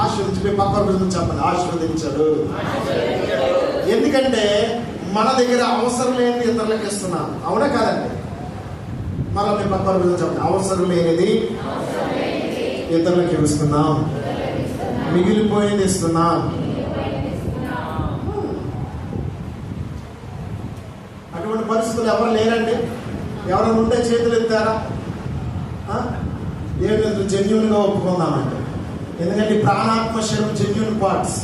ఆశీర్వదించి పక్కన చెప్పండి, ఆశీర్వదించాడు. ఎందుకంటే మన దగ్గర అవసరం లేనిది ఇతరులకు ఇస్తున్నాం. అవునా కాదండి? మరలా మీ పక్కన చెప్పండి, అవసరం లేనిది ఇతరులకు ఇస్తున్నాం, మిగిలిపోయింది ఇస్తున్నాం. అటువంటి పరిస్థితులు ఎవరు లేరండి? ఎవరైనా ఉంటే చేతులు ఎత్తారా? దేవుడు జెన్యూన్గా ఒప్పుకుందామంటే. ఎందుకంటే ప్రాణాత్మ శరీరం జెన్యూన్ పార్ట్స్.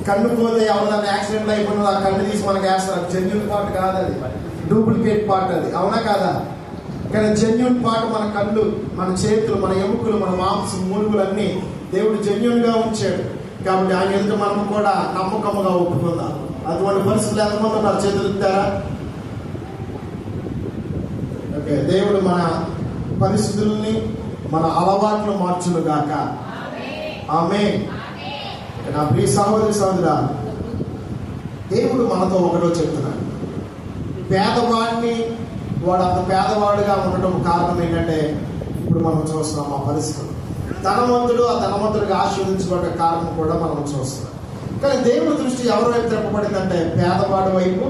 కన్ను పోతే ఎవరైనా యాక్సిడెంట్ అయిపోయినా ఆ కన్ను తీసి మనకు వేస్తారు. జెన్యూన్ పార్ట్ కాదు, అది డూప్లికేట్ పార్ట్. అది అవునా కాదా? కానీ జెన్యూన్ పార్ట్ మన కళ్ళు, మన చేతులు, మన ఎముకలు, మన మాంసం, మూలుగులు అన్నీ దేవుడు జెన్యూన్గా ఉంచాడు. కాబట్టి ఆయన ఎదుట మనం కూడా నమ్మకముగా ఒప్పుకుందాం. అటువంటి పరిస్థితులు ఎంతమంది ఉన్నారు? చేతులు ఎత్తారా? ఓకే, దేవుడు మన పరిస్థితుల్ని, మన అలవాట్లు మార్చును గాక. ఆమేన్. నా ప్రియ సహోదరి సహోదరా, దేవుడు మనతో ఒకటో చెప్తున్నాడు. పేదవాడిని వాడు అంత పేదవాడుగా ఉండటం కారణం ఏంటంటే ఇప్పుడు మనం చూస్తున్నాం ఆ పరిస్థితులు. ధనవంతుడు ఆ ధనవంతుడిగా ఆశీర్వదించుకోవడం కారణం కూడా మనం చూస్తున్నాం. కానీ దేవుడి దృష్టి ఎవరి వైపు తిప్పబడిందంటే పేదవాడి వైపు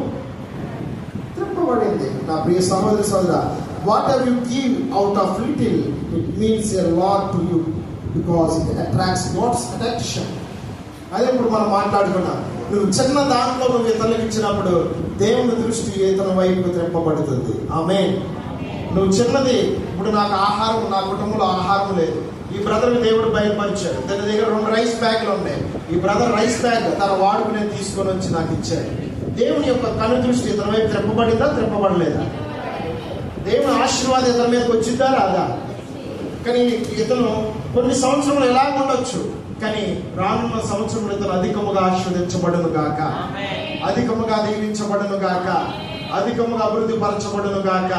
తిప్పబడింది. నా ప్రియ సహోదరి సహోదరా, whatever you give out of little it means a lot to you because it attracts God's attention. అదే ఇప్పుడు మనం మాట్లాడుకున్నాం. నువ్వు చిన్న దాంట్లో నువ్వు ఇతరులకు ఇచ్చినప్పుడు దేవుని దృష్టి ఇతని వైపు తిప్పబడుతుంది. ఆమేన్. నువ్వు చిన్నది, ఇప్పుడు నాకు ఆహారం, నా కుటుంబంలో ఆహారం లేదు, ఈ బ్రదర్కి దేవుడు బయలుపరిచాడు. తన దగ్గర 2 రైస్ బ్యాగ్లు ఉన్నాయి. ఈ బ్రదర్ రైస్ బ్యాగ్ తన వాడుకు నేను తీసుకొని వచ్చి నాకు ఇచ్చాడు. దేవుని యొక్క కను దృష్టి ఇతని వైపు తిప్పబడిందా? తిప్పబడలేదా? దేవుని ఆశీర్వాదం ఇతని మీదకి వచ్చిందా? రాదా? కానీ ఇతను కొన్ని సంవత్సరాలు ఎలా ఉండొచ్చు, కానీ రానున్న సంవత్సరంలో ఇతను అధికముగా ఆశీర్వదించబడును గాక, అధికముగా దీవించబడును గాక, అధికముగా అభివృద్ధి పరచబడును గాక.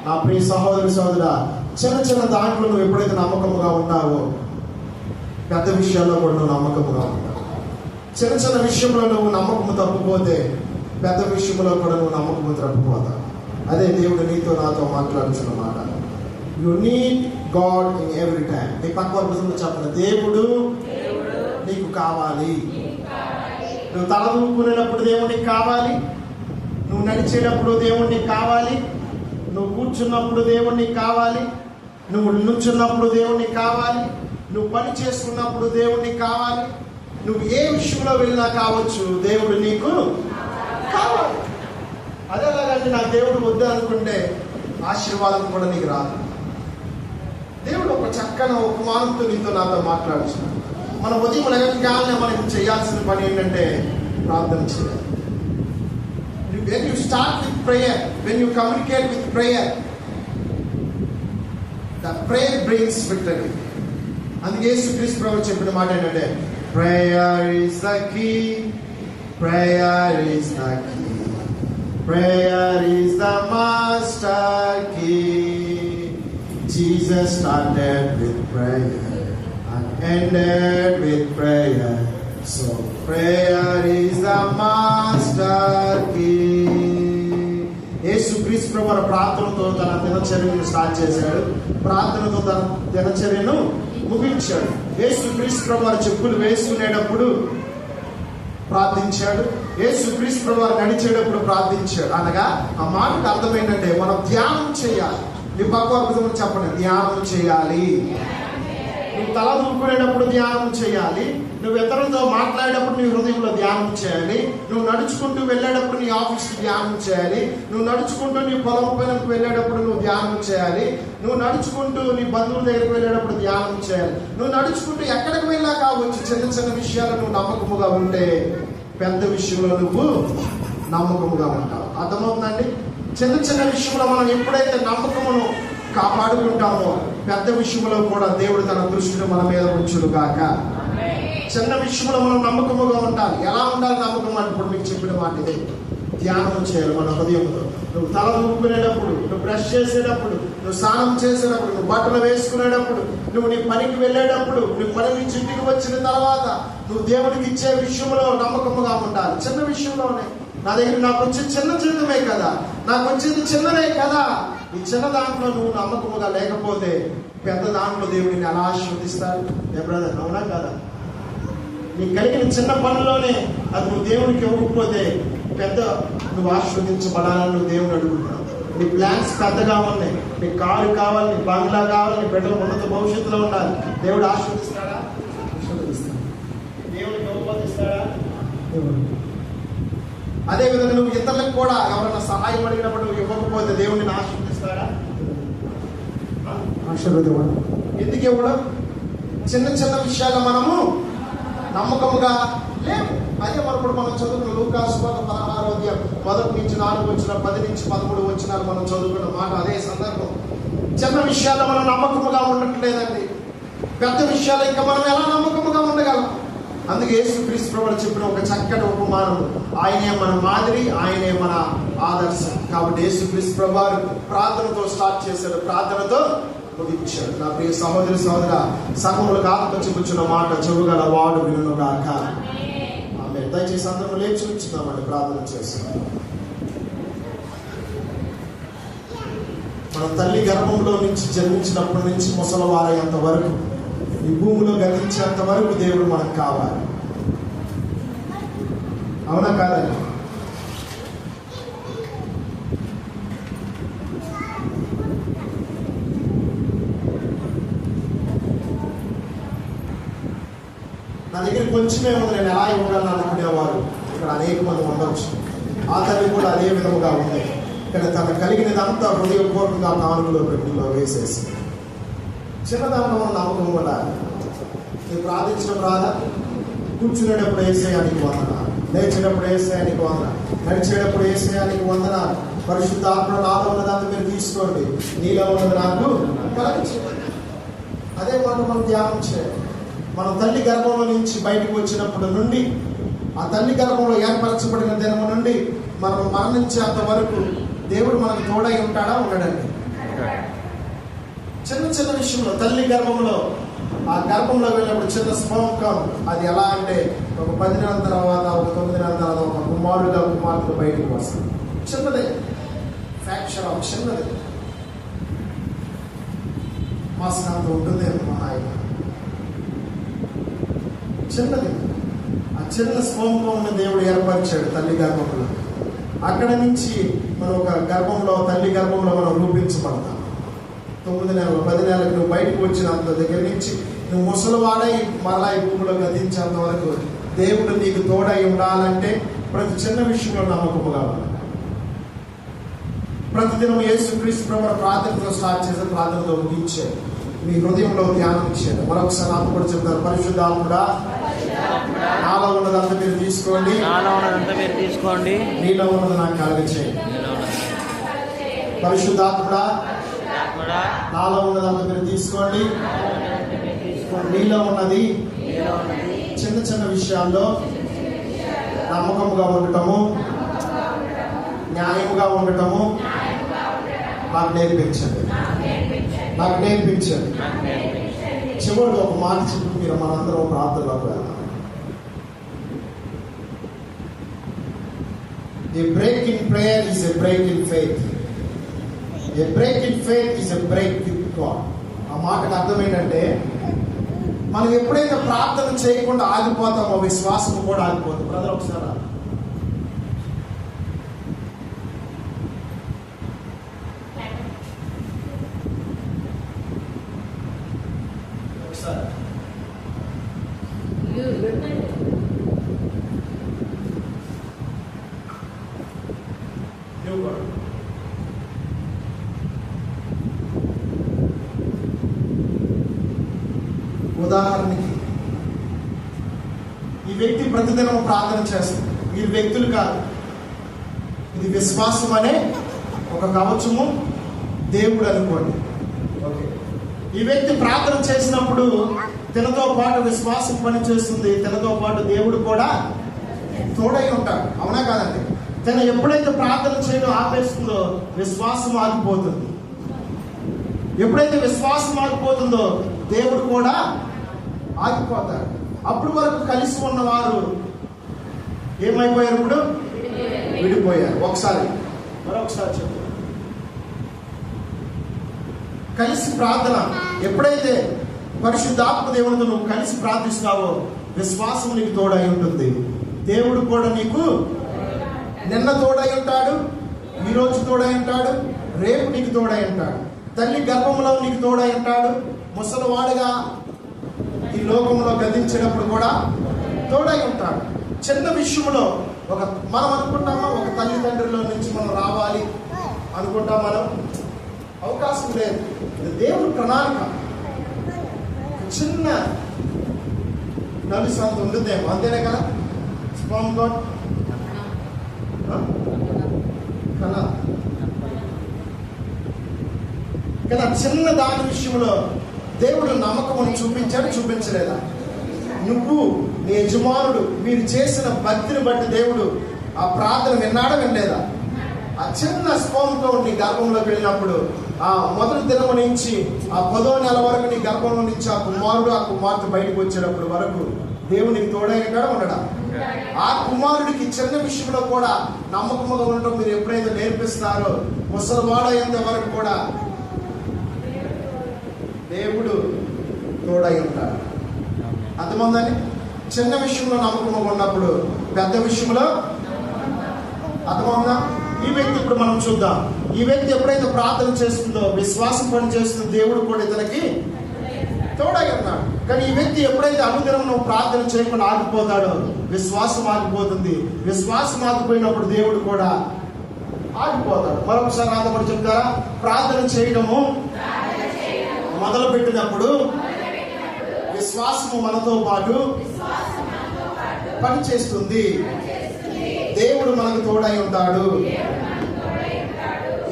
నా ప్రియ సహోదరి సహోదరా, చిన్న చిన్న దాంట్లో నువ్వు ఎప్పుడైతే నమ్మకముగా ఉంటావో పెద్ద విషయాల్లో కూడా నువ్వు నమ్మకముగా ఉంటావు. చిన్న చిన్న విషయంలో నువ్వు నమ్మకము తప్పిపోతే పెద్ద విషయంలో కూడా నువ్వు నమ్మకము తప్పిపోతావు. అదే దేవుడు నీతో నాతో మాట్లాడుతున్న మాట. You need God in every time. నీ పక్క వర్గంలో చెప్పండి, దేవుడు నీకు కావాలి. నువ్వు తల దూకునేటప్పుడు దేవుడికి కావాలి, నువ్వు నడిచేటప్పుడు దేవుడికి కావాలి, నువ్వు కూర్చున్నప్పుడు దేవుడికి కావాలి, నువ్వు నుంచున్నప్పుడు దేవుడికి కావాలి, నువ్వు పని చేసుకున్నప్పుడు దేవుడికి కావాలి, నువ్వు ఏ విషయంలో వెళ్ళినా కావచ్చు, దేవుడు నీకు కావాలి. అదేలాగంటే నాకు దేవుడు వద్దు అనుకుంటే ఆశీర్వాదం కూడా నీకు రాదు. దేవుడు ఒక చక్కని ఉపమానంతో నీతో నాతో మాట్లాడుతున్నాడు. మన ఉదయం లెగగానే మనం చేయాల్సిన పని ఏంటంటే ప్రార్థన చేయాలి. When you start with prayer, when you communicate with prayer, the prayer brings victory. అందుకే యేసుక్రీస్తు ప్రభువు చెప్పిన మాట ఏంటంటే prayer is the key, prayer is the key, prayer is the master key. Jesus started with prayer and ended with prayer. So prayer is the master key. యేసుక్రీస్తు ప్రభువు ప్రార్థనతో తన దినచర్యను స్టార్ట్ చేశాడు, ప్రార్థనతో తన దినచర్యను ముగించాడు. యేసుక్రీస్తు ప్రభువు చెప్పులు వేసుకునేటప్పుడు ప్రార్థించాడు, యేసుక్రీస్తు ప్రభువు నడిచేటప్పుడు ప్రార్థించాడు. అనగా ఆ మాటకు అర్థం ఏంటంటే మనం ధ్యానం చేయాలి. నీ పక్క వర్గం చెప్పండి, ధ్యానం చేయాలి. నువ్వు తల దూకునేటప్పుడు ధ్యానం చేయాలి, నువ్వు ఇతరులతో మాట్లాడేటప్పుడు నీ హృదయంలో ధ్యానం చేయాలి, నువ్వు నడుచుకుంటూ వెళ్ళేటప్పుడు నీ ఆఫీస్కి ధ్యానం చేయాలి, నువ్వు నడుచుకుంటూ నీ పొలం పైనకు వెళ్ళేటప్పుడు నువ్వు ధ్యానం చేయాలి, నువ్వు నడుచుకుంటూ నీ బంధువుల దగ్గరికి వెళ్ళేటప్పుడు ధ్యానం చేయాలి, నువ్వు నడుచుకుంటూ ఎక్కడికి వెళ్ళా కావచ్చు. చిన్న చిన్న విషయాలు నువ్వు నమ్మకముగా ఉంటే పెద్ద విషయంలో నువ్వు నమ్మకముగా ఉంటావు. అర్థమవుతుందండి? చిన్న చిన్న విషయంలో మనం ఎప్పుడైతే నమ్మకమును కాపాడుకుంటామో పెద్ద విషయంలో కూడా దేవుడు తన దృష్టిని మన మీద ఉంచును గాక. చిన్న విషయంలో మనం నమ్మకముగా ఉండాలి. ఎలా ఉండాలి నమ్మకం అంటే ఇప్పుడు మీకు చెప్పిన మాట ఇదే. ధ్యానం చేయాలి మన హృదయంలో. నువ్వు తల ఊపుకునేటప్పుడు, నువ్వు బ్రష్ చేసేటప్పుడు, నువ్వు స్నానం చేసేటప్పుడు, నువ్వు బట్టలు వేసుకునేటప్పుడు, నువ్వు నీ పనికి వెళ్ళేటప్పుడు, నీ పని నుంచి ఇంటికి వచ్చిన తర్వాత నువ్వు దేవుడికి ఇచ్చే విషయంలో నమ్మకముగా ఉండాలి. చిన్న విషయంలోనే నాకు వచ్చే చిన్న జీవితమే కదా, నాకు వచ్చేది చిన్నదే కదా, ఈ చిన్న దాంట్లో నువ్వు నమ్మకముగా లేకపోతే పెద్ద దాంట్లో దేవుడిని ఎలా ఆశీర్వదిస్తాడు? బ్రదర్, అవునా కదా? నీకు కలిగిన చిన్న పనిలోనే అది నువ్వు దేవునికి ఇవ్వకపోతే పెద్ద నువ్వు ఆశీర్వదించబడాలని నువ్వు దేవుని అడుగుతున్నావు. నీ ప్లాన్స్ పెద్దగా ఉన్నాయి, నీ కారు కావాలి, నీ బంగ్లా కావాలి, నీ బిడ్డలు ఉన్నత భవిష్యత్తులో ఉండాలి. దేవుడు ఆశీర్వదిస్తాడా? ఆశీర్వదిస్తాడు. దేవుడికి ఇవ్వబోదిస్తాడా? అదేవిధంగా నువ్వు ఇతరులకు కూడా ఎవరైనా సహాయం అడిగినప్పుడు నువ్వు ఇవ్వకపోతే దేవుడిని ఆశీర్వదిస్తాడా? ఆశీర్వదించడం. ఎందుకు ఇవ్వడం? చిన్న చిన్న విషయాలు మనము నమ్మకముగా లేవు. అదే మనప్పుడు మనం చదువుకున్న లూకాసు 16వ అధ్యాయం 1 నుంచి 4 వచ్చిన 10 నుంచి 13 వచ్చినారు మనం చదువుకున్న మాట అదే సందర్భం. చిన్న విషయాల్లో మనం నమ్మకముగా ఉండట్లేదండి. పెద్ద విషయాలు ఇంకా మనం ఎలా నమ్మకముగా ఉండగలం? అందుకే యేసుక్రీస్తు ప్రభువు చెప్పిన ఒక చక్కటి ఉపమానం, ఆయనే మన మాదిరి, ఆయనే మన ఆదర్శం. కాబట్టి యేసుక్రీస్తు ప్రభువు ప్రార్థనతో స్టార్ట్ చేశాడు, ప్రార్థనతో ముగించాడు. నా ప్రియ సహోదరి సహోదర, సంఘములకు ఆత్మ చూపుచున్న మాట చెవుగల వాడు వినును గాక. ఆమె దయచేసి అందరూ లేచి ఉంచుదామండి, ప్రార్థన చేస్తున్నాం. మన తల్లి గర్భంలో నుంచి జన్మించినప్పటి నుంచి ముసలివారయ్యేంత వరకు, ఈ భూమిలో గతించేంత వరకు దేవుడు మనకు కావాలి. అవునా కాదండి? నా దగ్గర కొంచెమే ఉంది, నేను ఎలా ఇవ్వగలను అనుకునేవారు ఇక్కడ అనేక మంది ఉండవచ్చు. ఆ తల్లి కూడా అదే విధముగా ఉంది. ఇక్కడ తన కలిగినదంతా హృదయపూర్వకంగా కానుకలో పెట్టిలో వేసేసి చిన్నదాంట్లో ఉన్న నమ్మకం కూడా. నేను ప్రార్థించడం రాదా? కూర్చునేటప్పుడు వేసేయానికి వందన, లేచేటప్పుడు వేసేయానికి వందన, నడిచేటప్పుడు వేసేయానికి వందన. పరిశుద్ధాత్మ నాలో ఉన్నదాన్ని మీరు తీసుకోండి, నీలో ఉన్నది నాకు కలిగించండి. అదే మాట మనం ధ్యానం చేయాలి. మనం తల్లి గర్భంలో నుంచి బయటకు వచ్చినప్పుడు నుండి, ఆ తల్లి గర్భంలో ఏర్పరచబడిన దినము నుండి మనం మరణించేంత వరకు దేవుడు మనకు తోడై ఉంటాడా? ఉండడండి. చిన్న చిన్న విషయంలో తల్లి గర్భంలో, ఆ గర్భంలో వెళ్ళినప్పుడు చిన్న స్పర్మ్, అది ఎలా అంటే ఒక 10 నెలల తర్వాత, ఒక 9 నెలల తర్వాత ఒక కుమారుడుగా కుమార్తె బయటకు వస్తుంది. చిన్నదే, ఫ్రాక్షన్ ఆఫ్ చిన్నది, మాసంత ఉంటుంది ఆయన చిన్నది. ఆ చిన్న స్పర్మ్ దేవుడు ఏర్పరిచాడు తల్లి గర్భంలో. అక్కడ నుంచి మనం ఒక గర్భంలో, తల్లి గర్భంలో మనం రూపించబడతాం. 9 నెలలు 10 నెలలకు నువ్వు బయటకు వచ్చినంత దగ్గర నుంచి నువ్వు ముసలివాడై మరలా ఈ భూమిలో గతించేంత వరకు దేవుడు నీకు తోడై ఉండాలంటే ప్రతి చిన్న విషయంలో నమ్మకముగా ఉండాలి. ప్రతిదినం యేసుక్రీస్తు ప్రభువు ప్రార్థనతో స్టార్ట్ చేసే, ప్రార్థనతో ముగించాడు. మీ హృదయంలో ధ్యానం ఇచ్చాడు. మరొకసారి నాకు కూడా చెప్తారు, పరిశుద్ధాత్ముడా నాలో ఉన్నదంతా మీరు తీసుకోండి, నీలో ఉన్నది నాకు కలగచేయండి. పరిశుద్ధాత్ముడా నాలో ఉన్నదంతా మీరు తీసుకోండి, నీలో ఉన్నది చిన్న చిన్న విషయాల్లో నమ్మకముగా ఉండటము, న్యాయముగా ఉండటము నాకు నేర్పించండి, నాకు నేర్పించండి. చివరిలో ఒక మాట చెప్పి మీరు మనందరం ప్రార్థనలోకి వెళ్దాం. A break in prayer is a break in faith. A break in faith is a break with God. ఆ మాటకు అర్థం ఏంటంటే, మనం ఎప్పుడైతే ప్రార్థన చేయకుండా ఆగిపోతామో విశ్వాసం కూడా ఆగిపోతుంది. బ్రదర్ ఒకసారి ఉదాహరణకి ఈ వ్యక్తి ప్రతిదినం ప్రార్థన చేస్తుంది. వీరు వ్యక్తులు కాదు, ఇది విశ్వాసం అనే ఒక కవచము, దేవుడు అనుకోండి. ఓకే, ఈ వ్యక్తి ప్రార్థన చేసినప్పుడు తనతో పాటు విశ్వాసం పనిచేస్తుంది, తనతో పాటు దేవుడు కూడా తోడై ఉంటాడు. అవునా కాదండి? కానీ ఎప్పుడైతే ప్రార్థన చేయడం ఆపేస్తుందో విశ్వాసం ఆగిపోతుంది. ఎప్పుడైతే విశ్వాసం ఆగిపోతుందో దేవుడు కూడా ఆగిపోతాడు. అప్పుడు వరకు కలిసి ఉన్నవారు ఏమైపోయారు? ఇప్పుడు విడిపోయారు. మరొకసారి చెప్పు. కలిసి ప్రార్థన, ఎప్పుడైతే పరిశుద్ధాత్మ దేవునితో నువ్వు కలిసి ప్రార్థిస్తావో విశ్వాసం నీకు తోడై ఉంటుంది. దేవుడు కూడా నీకు నిన్న తోడై ఉంటాడు, ఈరోజు తోడై ఉంటాడు, రేపు నీకు తోడై ఉంటాడు. తల్లి గర్భంలో నీకు తోడై ఉంటాడు. ముసలివాడుగా ఈ లోకంలో గతించేటప్పుడు కూడా తోడై ఉంటాడు. చిన్న విషయంలో మనం అనుకుంటామా ఒక తల్లిదండ్రుల నుంచి మనం రావాలి అనుకుంటాం? మనం అవకాశం లేదు. ఇది దేవుడి ప్రణాళిక. చిన్న నలుసు అంత ఉంటుందేమో, అంతేనే కదా? స్పర్మ్ గాడ్ కదా. కానీ చిన్న దాని విషయంలో దేవుడు నమ్మకం చూపించలేదా? నువ్వు నీ యజమానుడు మీరు చేసిన భక్తిని బట్టి దేవుడు ఆ ప్రార్థన విన్నాడా వినలేదా? ఆ చిన్న స్పర్మ్తో నీ గర్భంలోకి వెళ్ళినప్పుడు ఆ మొదటి దినం నుంచి ఆ 10వ నెల వరకు నీ గర్భంలో నుంచి ఆ కుమారుడు ఆ కుమార్తె బయటకు వచ్చేటప్పుడు వరకు దేవునికి తోడైనా ఉండడా? ఆ కుమారుడికి చిన్న విషయంలో కూడా నమ్మకంగా ఉండటం మీరు ఎప్పుడైతే నేర్పిస్తారో ముసలివాడయ్యేంత వరకు కూడా దేవుడు తోడై ఉంటాడు. అర్థమవుందని? చిన్న విషయంలో నమ్మకంగా ఉన్నప్పుడు పెద్ద విషయంలో అర్థమవుందా? ఈ వ్యక్తి ఇప్పుడు మనం చూద్దాం. ఈ వ్యక్తి ఎప్పుడైతే ప్రార్థన చేస్తుందో విశ్వాసం పని చేస్తుందో దేవుడు కూడా ఇతనికి తోడై ఉన్నాడు. కానీ ఈ వ్యక్తి ఎప్పుడైతే అనుదినం నువ్వు ప్రార్థన చేయకుండా ఆగిపోతాడో విశ్వాసం ఆగిపోతుంది. విశ్వాసం ఆగిపోయినప్పుడు దేవుడు కూడా ఆగిపోతాడు. మరొకసారి నాతో కూడా చెప్తారా? ప్రార్థన చేయడము మొదలు పెట్టినప్పుడు విశ్వాసము మనతో పాటు పని చేస్తుంది. దేవుడు మనకు తోడై ఉంటాడు.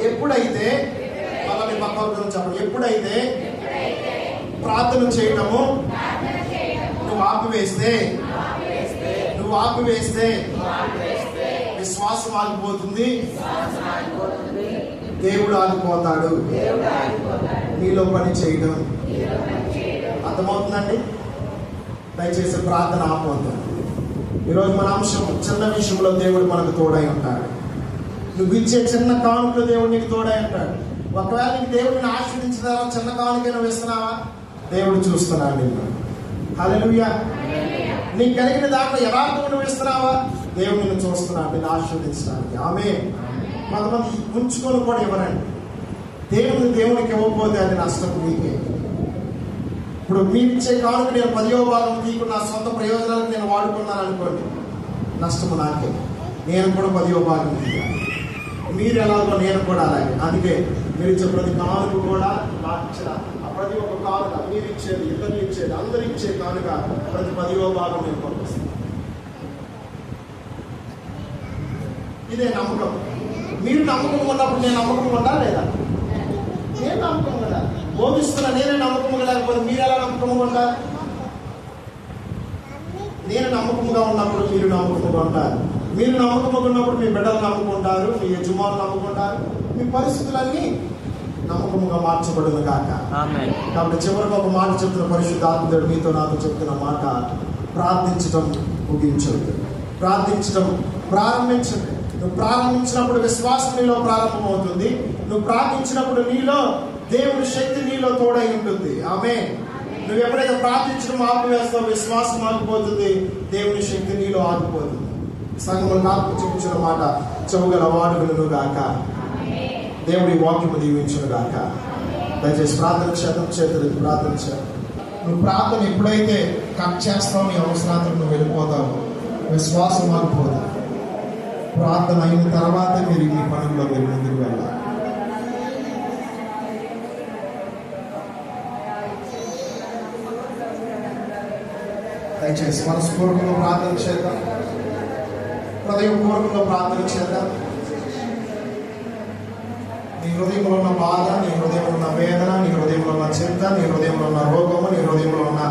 ఎప్పుడైతే మనల్ని పక్కన చెప్పండి, ఎప్పుడైతే ప్రార్థన చేయడము నువ్వు ఆపివేస్తే విశ్వాసం ఆగిపోతుంది, దేవుడు ఆగిపోతాడు. నీలో పని చేయడం అర్థమవుతుందండి? దయచేసి ప్రార్థన ఆపవద్దు. ఈరోజు మన అంశం చిన్న విషయంలో దేవుడు మనకు తోడై ఉంటాడు. నువ్వు ఇచ్చే చిన్న కానుకలు దేవుడు నీకు తోడై ఉంటాడు. ఒకవేళ నీకు దేవుడిని ఆశీర్వదించిన తర్వాత చిన్న కానుక నువ్వు ఇస్తున్నావా? దేవుడు చూస్తున్నాడు నిన్ను. హల్లెలూయా. నీకు కలిగిన దాంట్లో యథార్థం నువ్వు ఇస్తున్నావా? దేవుడు నిన్ను చూస్తున్నాడు, నిన్ను ఆశీర్వదించడానికి. ఆమేన్. కొంతమంది ఉంచుకొని కూడా ఇవ్వరండి. దేవునికి ఇవ్వకపోతే అది నష్టం మీకే. ఇప్పుడు మీరు ఇచ్చే కానుక నేను 10వ భాగం తీయకుండా నా సొంత ప్రయోజనాలకు నేను వాడుకున్నాను అనుకోండి, నష్టము నాకే. నేను కూడా 10వ భాగం తీయాలి. మీరు ఎలాగో నేను కూడా అలాగే. అందుకే మీరు ఇచ్చే ప్రతి కానుక కూడా నాకు ఇచ్చిన ప్రతి ఒక్క కానుక, మీరు ఇచ్చేది, ఇతరులు ఇచ్చేది, అందరు ఇచ్చే కానుక ప్రతి 10వ భాగం నేను పంపిస్తాను. ఇదే నమ్మకం. మీరు నమ్మకం ఉన్నప్పుడు నేను నమ్మకం ఉందా లేదా? నేను నమ్మకం కదా. బోధిస్తున్నా నేనే నమ్మకంగా లేకపోతే మీరు ఎలా నమ్మకంగా ఉంటారు? నేను నమ్మకంగా ఉన్నప్పుడు మీరు నమ్మకంగా ఉంటారు. మీరు నమ్మకంగా ఉన్నప్పుడు మీ బిడ్డలు నమ్ముకుంటారు, మీ యజమానులు నమ్ముకుంటారు, మీ పరిస్థితులన్నీ నమ్మకంగా మార్చబడును కాక. కాబట్టి చివరికి ఒక మాట చెప్తున్న పరిశుద్ధాత్ముడు మీతో నాతో చెప్తున్న మాట, ప్రార్థించడం ముగించదు, ప్రార్థించడం ప్రారంభించండి. నువ్వు ప్రారంభించినప్పుడు విశ్వాసం నీలో ప్రారంభమవుతుంది. నువ్వు ప్రార్థించినప్పుడు నీలో దేవుని శక్తి నీలో తోడై ఉంటుంది. ఆమేన్. నువ్వు ఎప్పుడైతే ప్రార్థించడం ఆపివేస్తావు విశ్వాసం ఆగిపోతుంది, దేవుని శక్తి నీలో ఆగిపోతుంది. సంఘంలో నాకు చూపించిన మాట చెవుగల వాడుగులను గాక. దేవుడి వాక్యము దీవించును గాక. దయచేసి ప్రార్థన చేతులు ప్రార్థన చేయాలి. నువ్వు ప్రార్థన ఎప్పుడైతే కట్ చేస్తావు నీ అవసరాలకు నువ్వు వెళ్ళిపోతావు, విశ్వాసం ఆగిపోదు. ప్రార్థన అయిన తర్వాత మీరు మీ పనుల్లో మీరు ముందుకు వెళ్ళాలి. దయచేసి మనస్పూర్వకంగా ప్రార్థన చేద్దాం, హృదయపూర్వకంగా ప్రార్థన చేద్దాం. నీ హృదయంలో ఉన్న బాధ, నీ హృదయంలో ఉన్న వేదన, నీ హృదయంలో ఉన్న చింత, నీ హృదయంలో ఉన్న రోగము, నీ హృదయంలో ఉన్న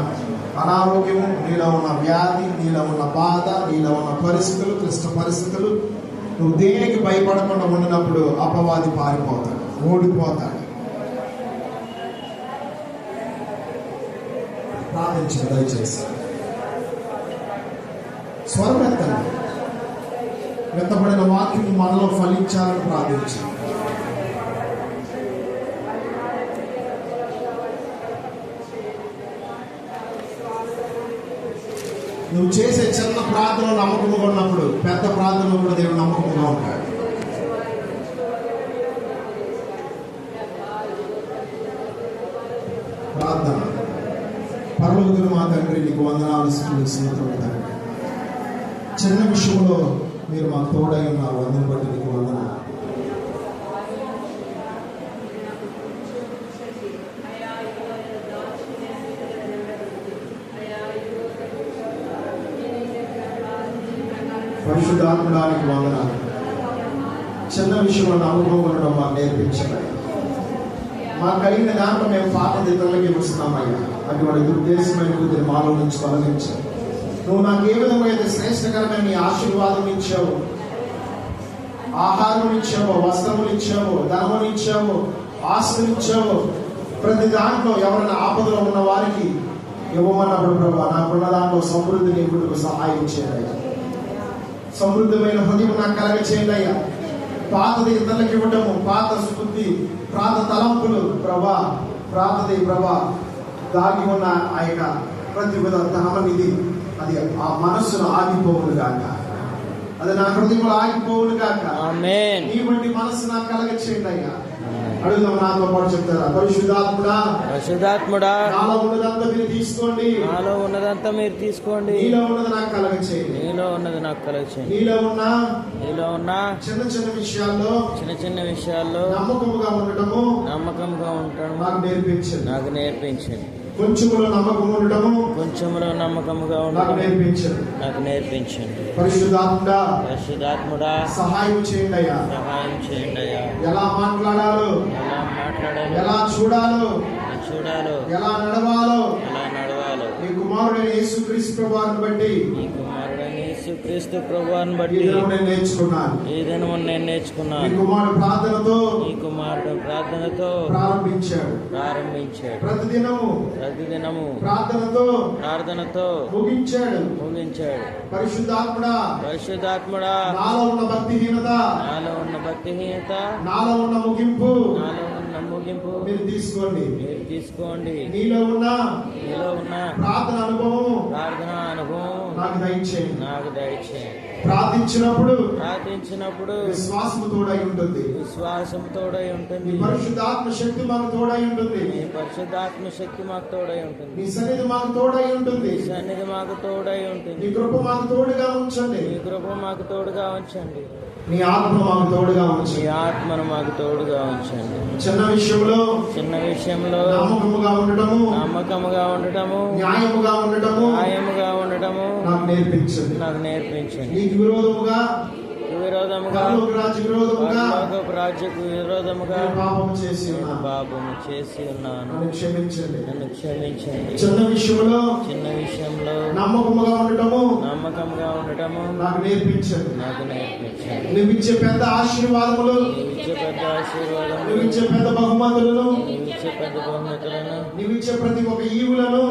అనారోగ్యము, నీలో ఉన్న వ్యాధి, నీలో ఉన్న బాధ, నీలో ఉన్న పరిస్థితులు, క్లిష్ట పరిస్థితులు నువ్వు దేనికి భయపడకుండా ఉన్నప్పుడు అపవాది పారిపోతాడు, ఓడిపోతాడు. ప్రార్థించు దయచేసి. స్వరమెత్తండి. వెత్తబడిన వాక్యం మనలో ఫలించాలని ప్రార్థించు. నువ్వు చేసే చిన్న ప్రార్థన నమ్మకంగా ఉన్నప్పుడు పెద్ద ప్రార్థనలో కూడా దేవుడు నమ్మకంగా ఉంటాడు. ప్రార్థన. పరలోకమున మా తండ్రి, నీకు వందనాలు స్తుతులు తండ్రి. చిన్న విషయంలో మీరు మాకు తోడై ఉన్నారు. వందన బట్టి నీకు వందనాలు. పరిశుద్ధాత్మడానికి వందనాలు. చిన్న విషయంలో నమ్మకం ఉండడం మాకు నేర్పించండి. మాకు కలిగిన దాంట్లో మేము పాత దిగులకి వస్తున్నామయ్యా. అటువంటి దుర్దేశమైన బుద్ధిని మాలో నుంచి తొలగించావు. నువ్వు నాకు ఏ విధంగా అయితే శ్రేష్టకరమైన నీ ఆశీర్వాదం ఇచ్చావు, ఆహారం ఇచ్చావు, వస్త్రములు ఇచ్చావు, ధనములు ఇచ్చావు, ఆస్తులు ఇచ్చావు, ప్రతి దాంట్లో ఎవరైనా ఆపదలో ఉన్న వారికి ఇవ్వమన్నప్పుడు ప్రభా నాకున్న దాంట్లో సమృద్ధిని ఇవ్వడానికి సహాయం చేయాలి. సమృద్ధమైన హృదయం నాకు కలగ చేయండి అయ్యా. పాతది ఇతరులకు ఇవ్వటము, పాత స్ఫూర్తి, పాత తలంపులు ప్రభా, పాతది ప్రభా దాగి ఉన్న ఆ యొక్క ప్రతి విధ ధనమిది అది ఆ మనస్సును ఆగిపోవును గాక, అది నా హృదయంలో ఆగిపోవును గాక. నీ వంటి మనస్సు నాకు కలగ చేయండి అయ్యా. అడుగుదాం, నాతో పాటు చెప్తారా? పరిశుద్ధాత్ముడా నాలో ఉన్నదంతా మీరు తీసుకోండి, నాలో ఉన్నదంతా మీరు తీసుకోండి, నీలో ఉన్నది నాకు కలగ చేయండి, నీలో ఉన్నది నాకు కలగ చేయండి. నీలో ఉన్న చిన్న చిన్న విషయాల్లో నమ్మకముగా ఉండటము నాకు నేర్పించండి. కొంచెములో నమ్మకముగా నాకు ఉండటం నాకు నేర్పించండి. పరిశుద్ధాత్ముడా సహాయం చేయండి అయ్యా. ఎలా మాట్లాడాలో, ఎలా చూడాలో, ఎలా నడవాలో నీ కుమారుడైన యేసుక్రీస్తు ప్రభువుని బట్టి ఈ దినము నేను నేర్చుకున్నాను. నీ కుమారుడు ప్రార్థనతో ప్రారంభించాడు. ప్రతిదినము ప్రార్థనతో ముగించాడు. పరిశుద్ధాత్ముడా నాలో ఉన్న భక్తిహీనత, నాలో ఉన్న ముగింపు మీరు తీసుకోండి. నీలో ఉన్న ప్రార్థన అనుభవం నాకు దయచేయండి. ప్రార్థించినప్పుడు విశ్వాసము తోడై ఉంటుంది. పరిశుద్ధాత్మ శక్తి మాకు తోడై ఉంటుంది. నీ సన్నిధి మాకు తోడై ఉంటుంది. నీ కృప మాకు తోడుగా ఉంచండి. నీ ఆత్మ మాకు తోడుగా ఉంచండి. చిన్న విషయంలో నమ్మకముగా ఉండటము, న్యాయముగా ఉండటము నాకు నేర్పించండి. నీకు విరోధముగా రాజ్యకు విరోధముగా పాపము చేసి ఉన్నాను. నన్ను క్షమించండి. చిన్న విషయంలో నమ్మకముగా ఉండటము నాకు నేర్పించండి. నువ్వు ఇచ్చే పెద్ద ఆశీర్వాదములు, నువ్వు ఇచ్చే పెద్ద బహుమతులను, నువ్వు ఇచ్చే ప్రతి ఒక్క ఈవులను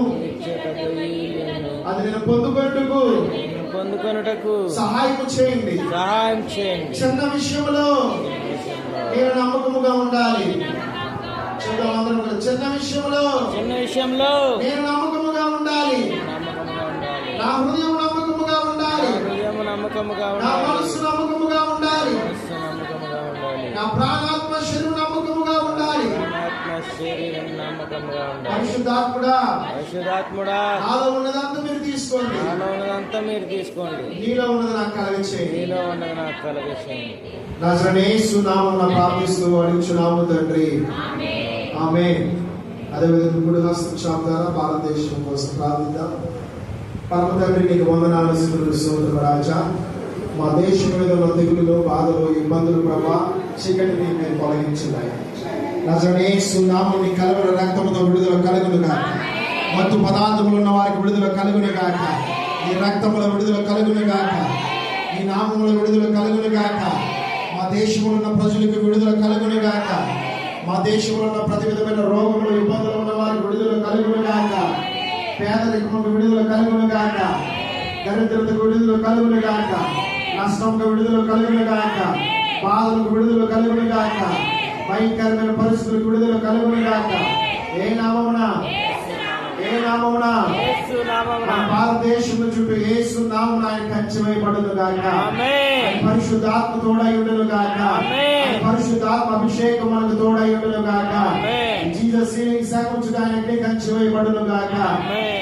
అది నేను పొందుకొనుటకు సహాయం చేయండి. చిన్న విషయంలో నేను నమ్మకముగా ఉండాలి. చిన్న విషయంలో నేను నమ్మకముగా ఉండాలి. నా హృదయం నమ్మకముగా ఉండాలి. నా మనస్సు నమ్మకముగా ఉండాలి. నా ప్రాణాత్మ శరీరం నమ్మకముగా ఉండాలి. పరిశుద్ధాత్ముడా నాలో ఉన్నదంతా మీరు తీసుకోండి. నీలో ఉన్నది నాకు కలగచేయండి. నజరేయుని యేసు నామమున ప్రార్థిస్తూ అడుగుచున్నాము తండ్రి, ఆమేన్. అదేవిధంగా కుడి హస్తం చాపు ద్వారా భారతదేశం కోసం ప్రార్థిద్దాం. పరమ తండ్రి, నీకు వందనాలు స్తుతులు రాజా. మా దేశం మీద ఉన్న తెగులు, బాధలు, ఇబ్బందులు ప్రభా చీకటిని మీరు తొలగించున్నాయి. నజరేయుని యేసు నామమున నీ కలువరి రక్తముతో విడుదల కలుగును గాక. మత్తు పదార్థములు ఉన్న వారికి విడుదల కలుగును గాక. ఈ రక్తముల విడుదల కలుగును గాక. ఈ ఈ నామముల విడుదల కలుగును గాక. మా దేశంలో ఉన్న ప్రజలకు విడుదల కలుగును గాక. మా దేశంలో ఉన్న ప్రతి విధమైన రోగములు ఇబ్బందులు ఉన్న వారికి విడుదల కలుగును గాక. పేదరికముకు విడుదల కలుగును గాక. దరిద్రతకు విడుదల కలుగును గాక. నష్టంకు విడుదల కలుగును గాక. బాధలకు విడుదల కలుగును గాక. భయంకరమైన పరిస్థితులకు విడుదల కలుగును గాక. ఏ నామమున మన భారతదేశం చుట్టూ యేసు నామమున ఆయన కంచె వేయబడును గాక. పరిశుద్ధాత్మ తోడై ఉండును గాక. పరిశుద్ధాత్మ అభిషేకం మనకు తోడై ఉండును గాక. జీసస్ హీలింగ్ శాఖం చుట్టూ ఆయన కంచె వేయబడును గాక.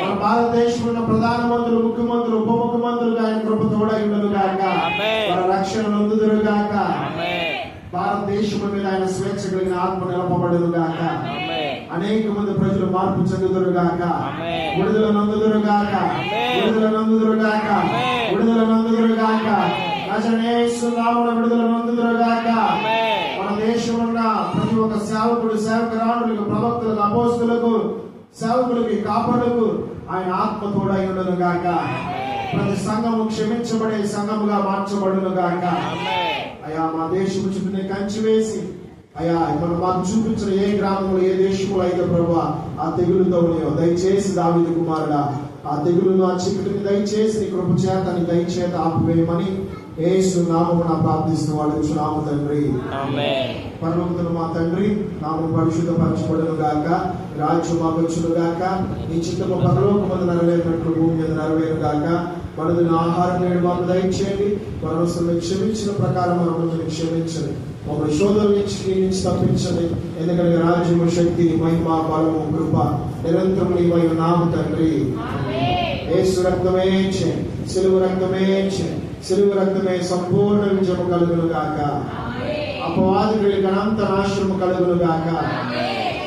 మన భారతదేశంలో ఉన్న ప్రధానమంత్రులు, ముఖ్యమంత్రులు, ఉప ముఖ్యమంత్రులు ఆయన కృప తోడై ఉండును గాక. మన రక్షణ నొందుదురు గాక. భారతదేశం మీద ఆయన స్వేచ్ఛ కలిగిన ఆత్మ నిలపబడును గాక. అనేక మంది ప్రజలు మార్పు చెందుదురు గాక. విడుదల నందుదురు గాక. విడుదల నందుదురు గాక. విడుదల నందుదురు గాక. యేసు నామమున విడుదల నందుదురు గాక. మన దేశంలో ఉన్న ప్రతి ఒక్క సేవకుడు, సేవకురాండులకు, ప్రవక్తలకు, అపోస్తులకు, సేవకులకి, కాపరులకు ఆయన ఆత్మ తోడై ఉండును గాక. ప్రతి సంఘము క్షమించబడే సంఘముగా మార్చబడును గాక. అయ్యా మా దేశము చుట్టూ కంచి వేసి అయ్యా మనం మాకు చూపించిన ఏ గ్రామంలో ఏ దేశంలో అయితే ప్రభు ఆ తెగులుతో ఉన్నాయో దయచేసి దావీదు కుమారుడా ఆ తెగులును ఆ చీకటిని దయచేసి నీ కృప చేత నీ దయచేత ఆపివేయమని యేసు నామమున ప్రార్థిస్తున్న వాళ్ళు నామ తండ్రి. పరలోకమున మా తండ్రి నామము పరిశుద్ధపరచబడును గాక. రాజ్యం మాకు వచ్చును గాక. నీ చిత్తము పరలోకమందు నెరవేరినట్లు భూమి మీద నెరవేరును గాక. మనదిన ఆహారం నేడు మాకు దయచేయండి. మనసులను క్షమించిన ప్రకారం మనల్ని క్షమించండి. ఒక శోధన నుంచి తప్పించండి. ఎందుకంటే రాజ్యము, శక్తి, మహిమ, బలము, కృప నిరంతరం నీవై ఉన్నాము తండ్రి. యేసు రక్తమే సిలువ రక్తమే సిలువ రక్తమే సంపూర్ణ విజయము కలుగును గాక. అపవాదికులకు అనంత నాశనము కలుగును గాక.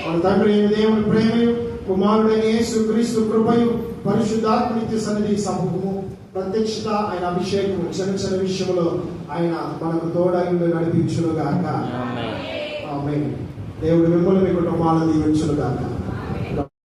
మన తండ్రి అయిన దేవుని ప్రేమయు కుమారుడైన యేసు క్రీస్తు కృపయు పరిశుద్ధాత్మ నిత్య సన్నిధి సమూహము ప్రత్యక్షత ఆయన అభిషేకం చిన్న చిన్న విషయంలో ఆయన మనకు తోడై నడిపించును గాక. ఆమేన్. దేవుడు మిమ్మల్ని మీ కుటుంబాలను దీవించును గాక.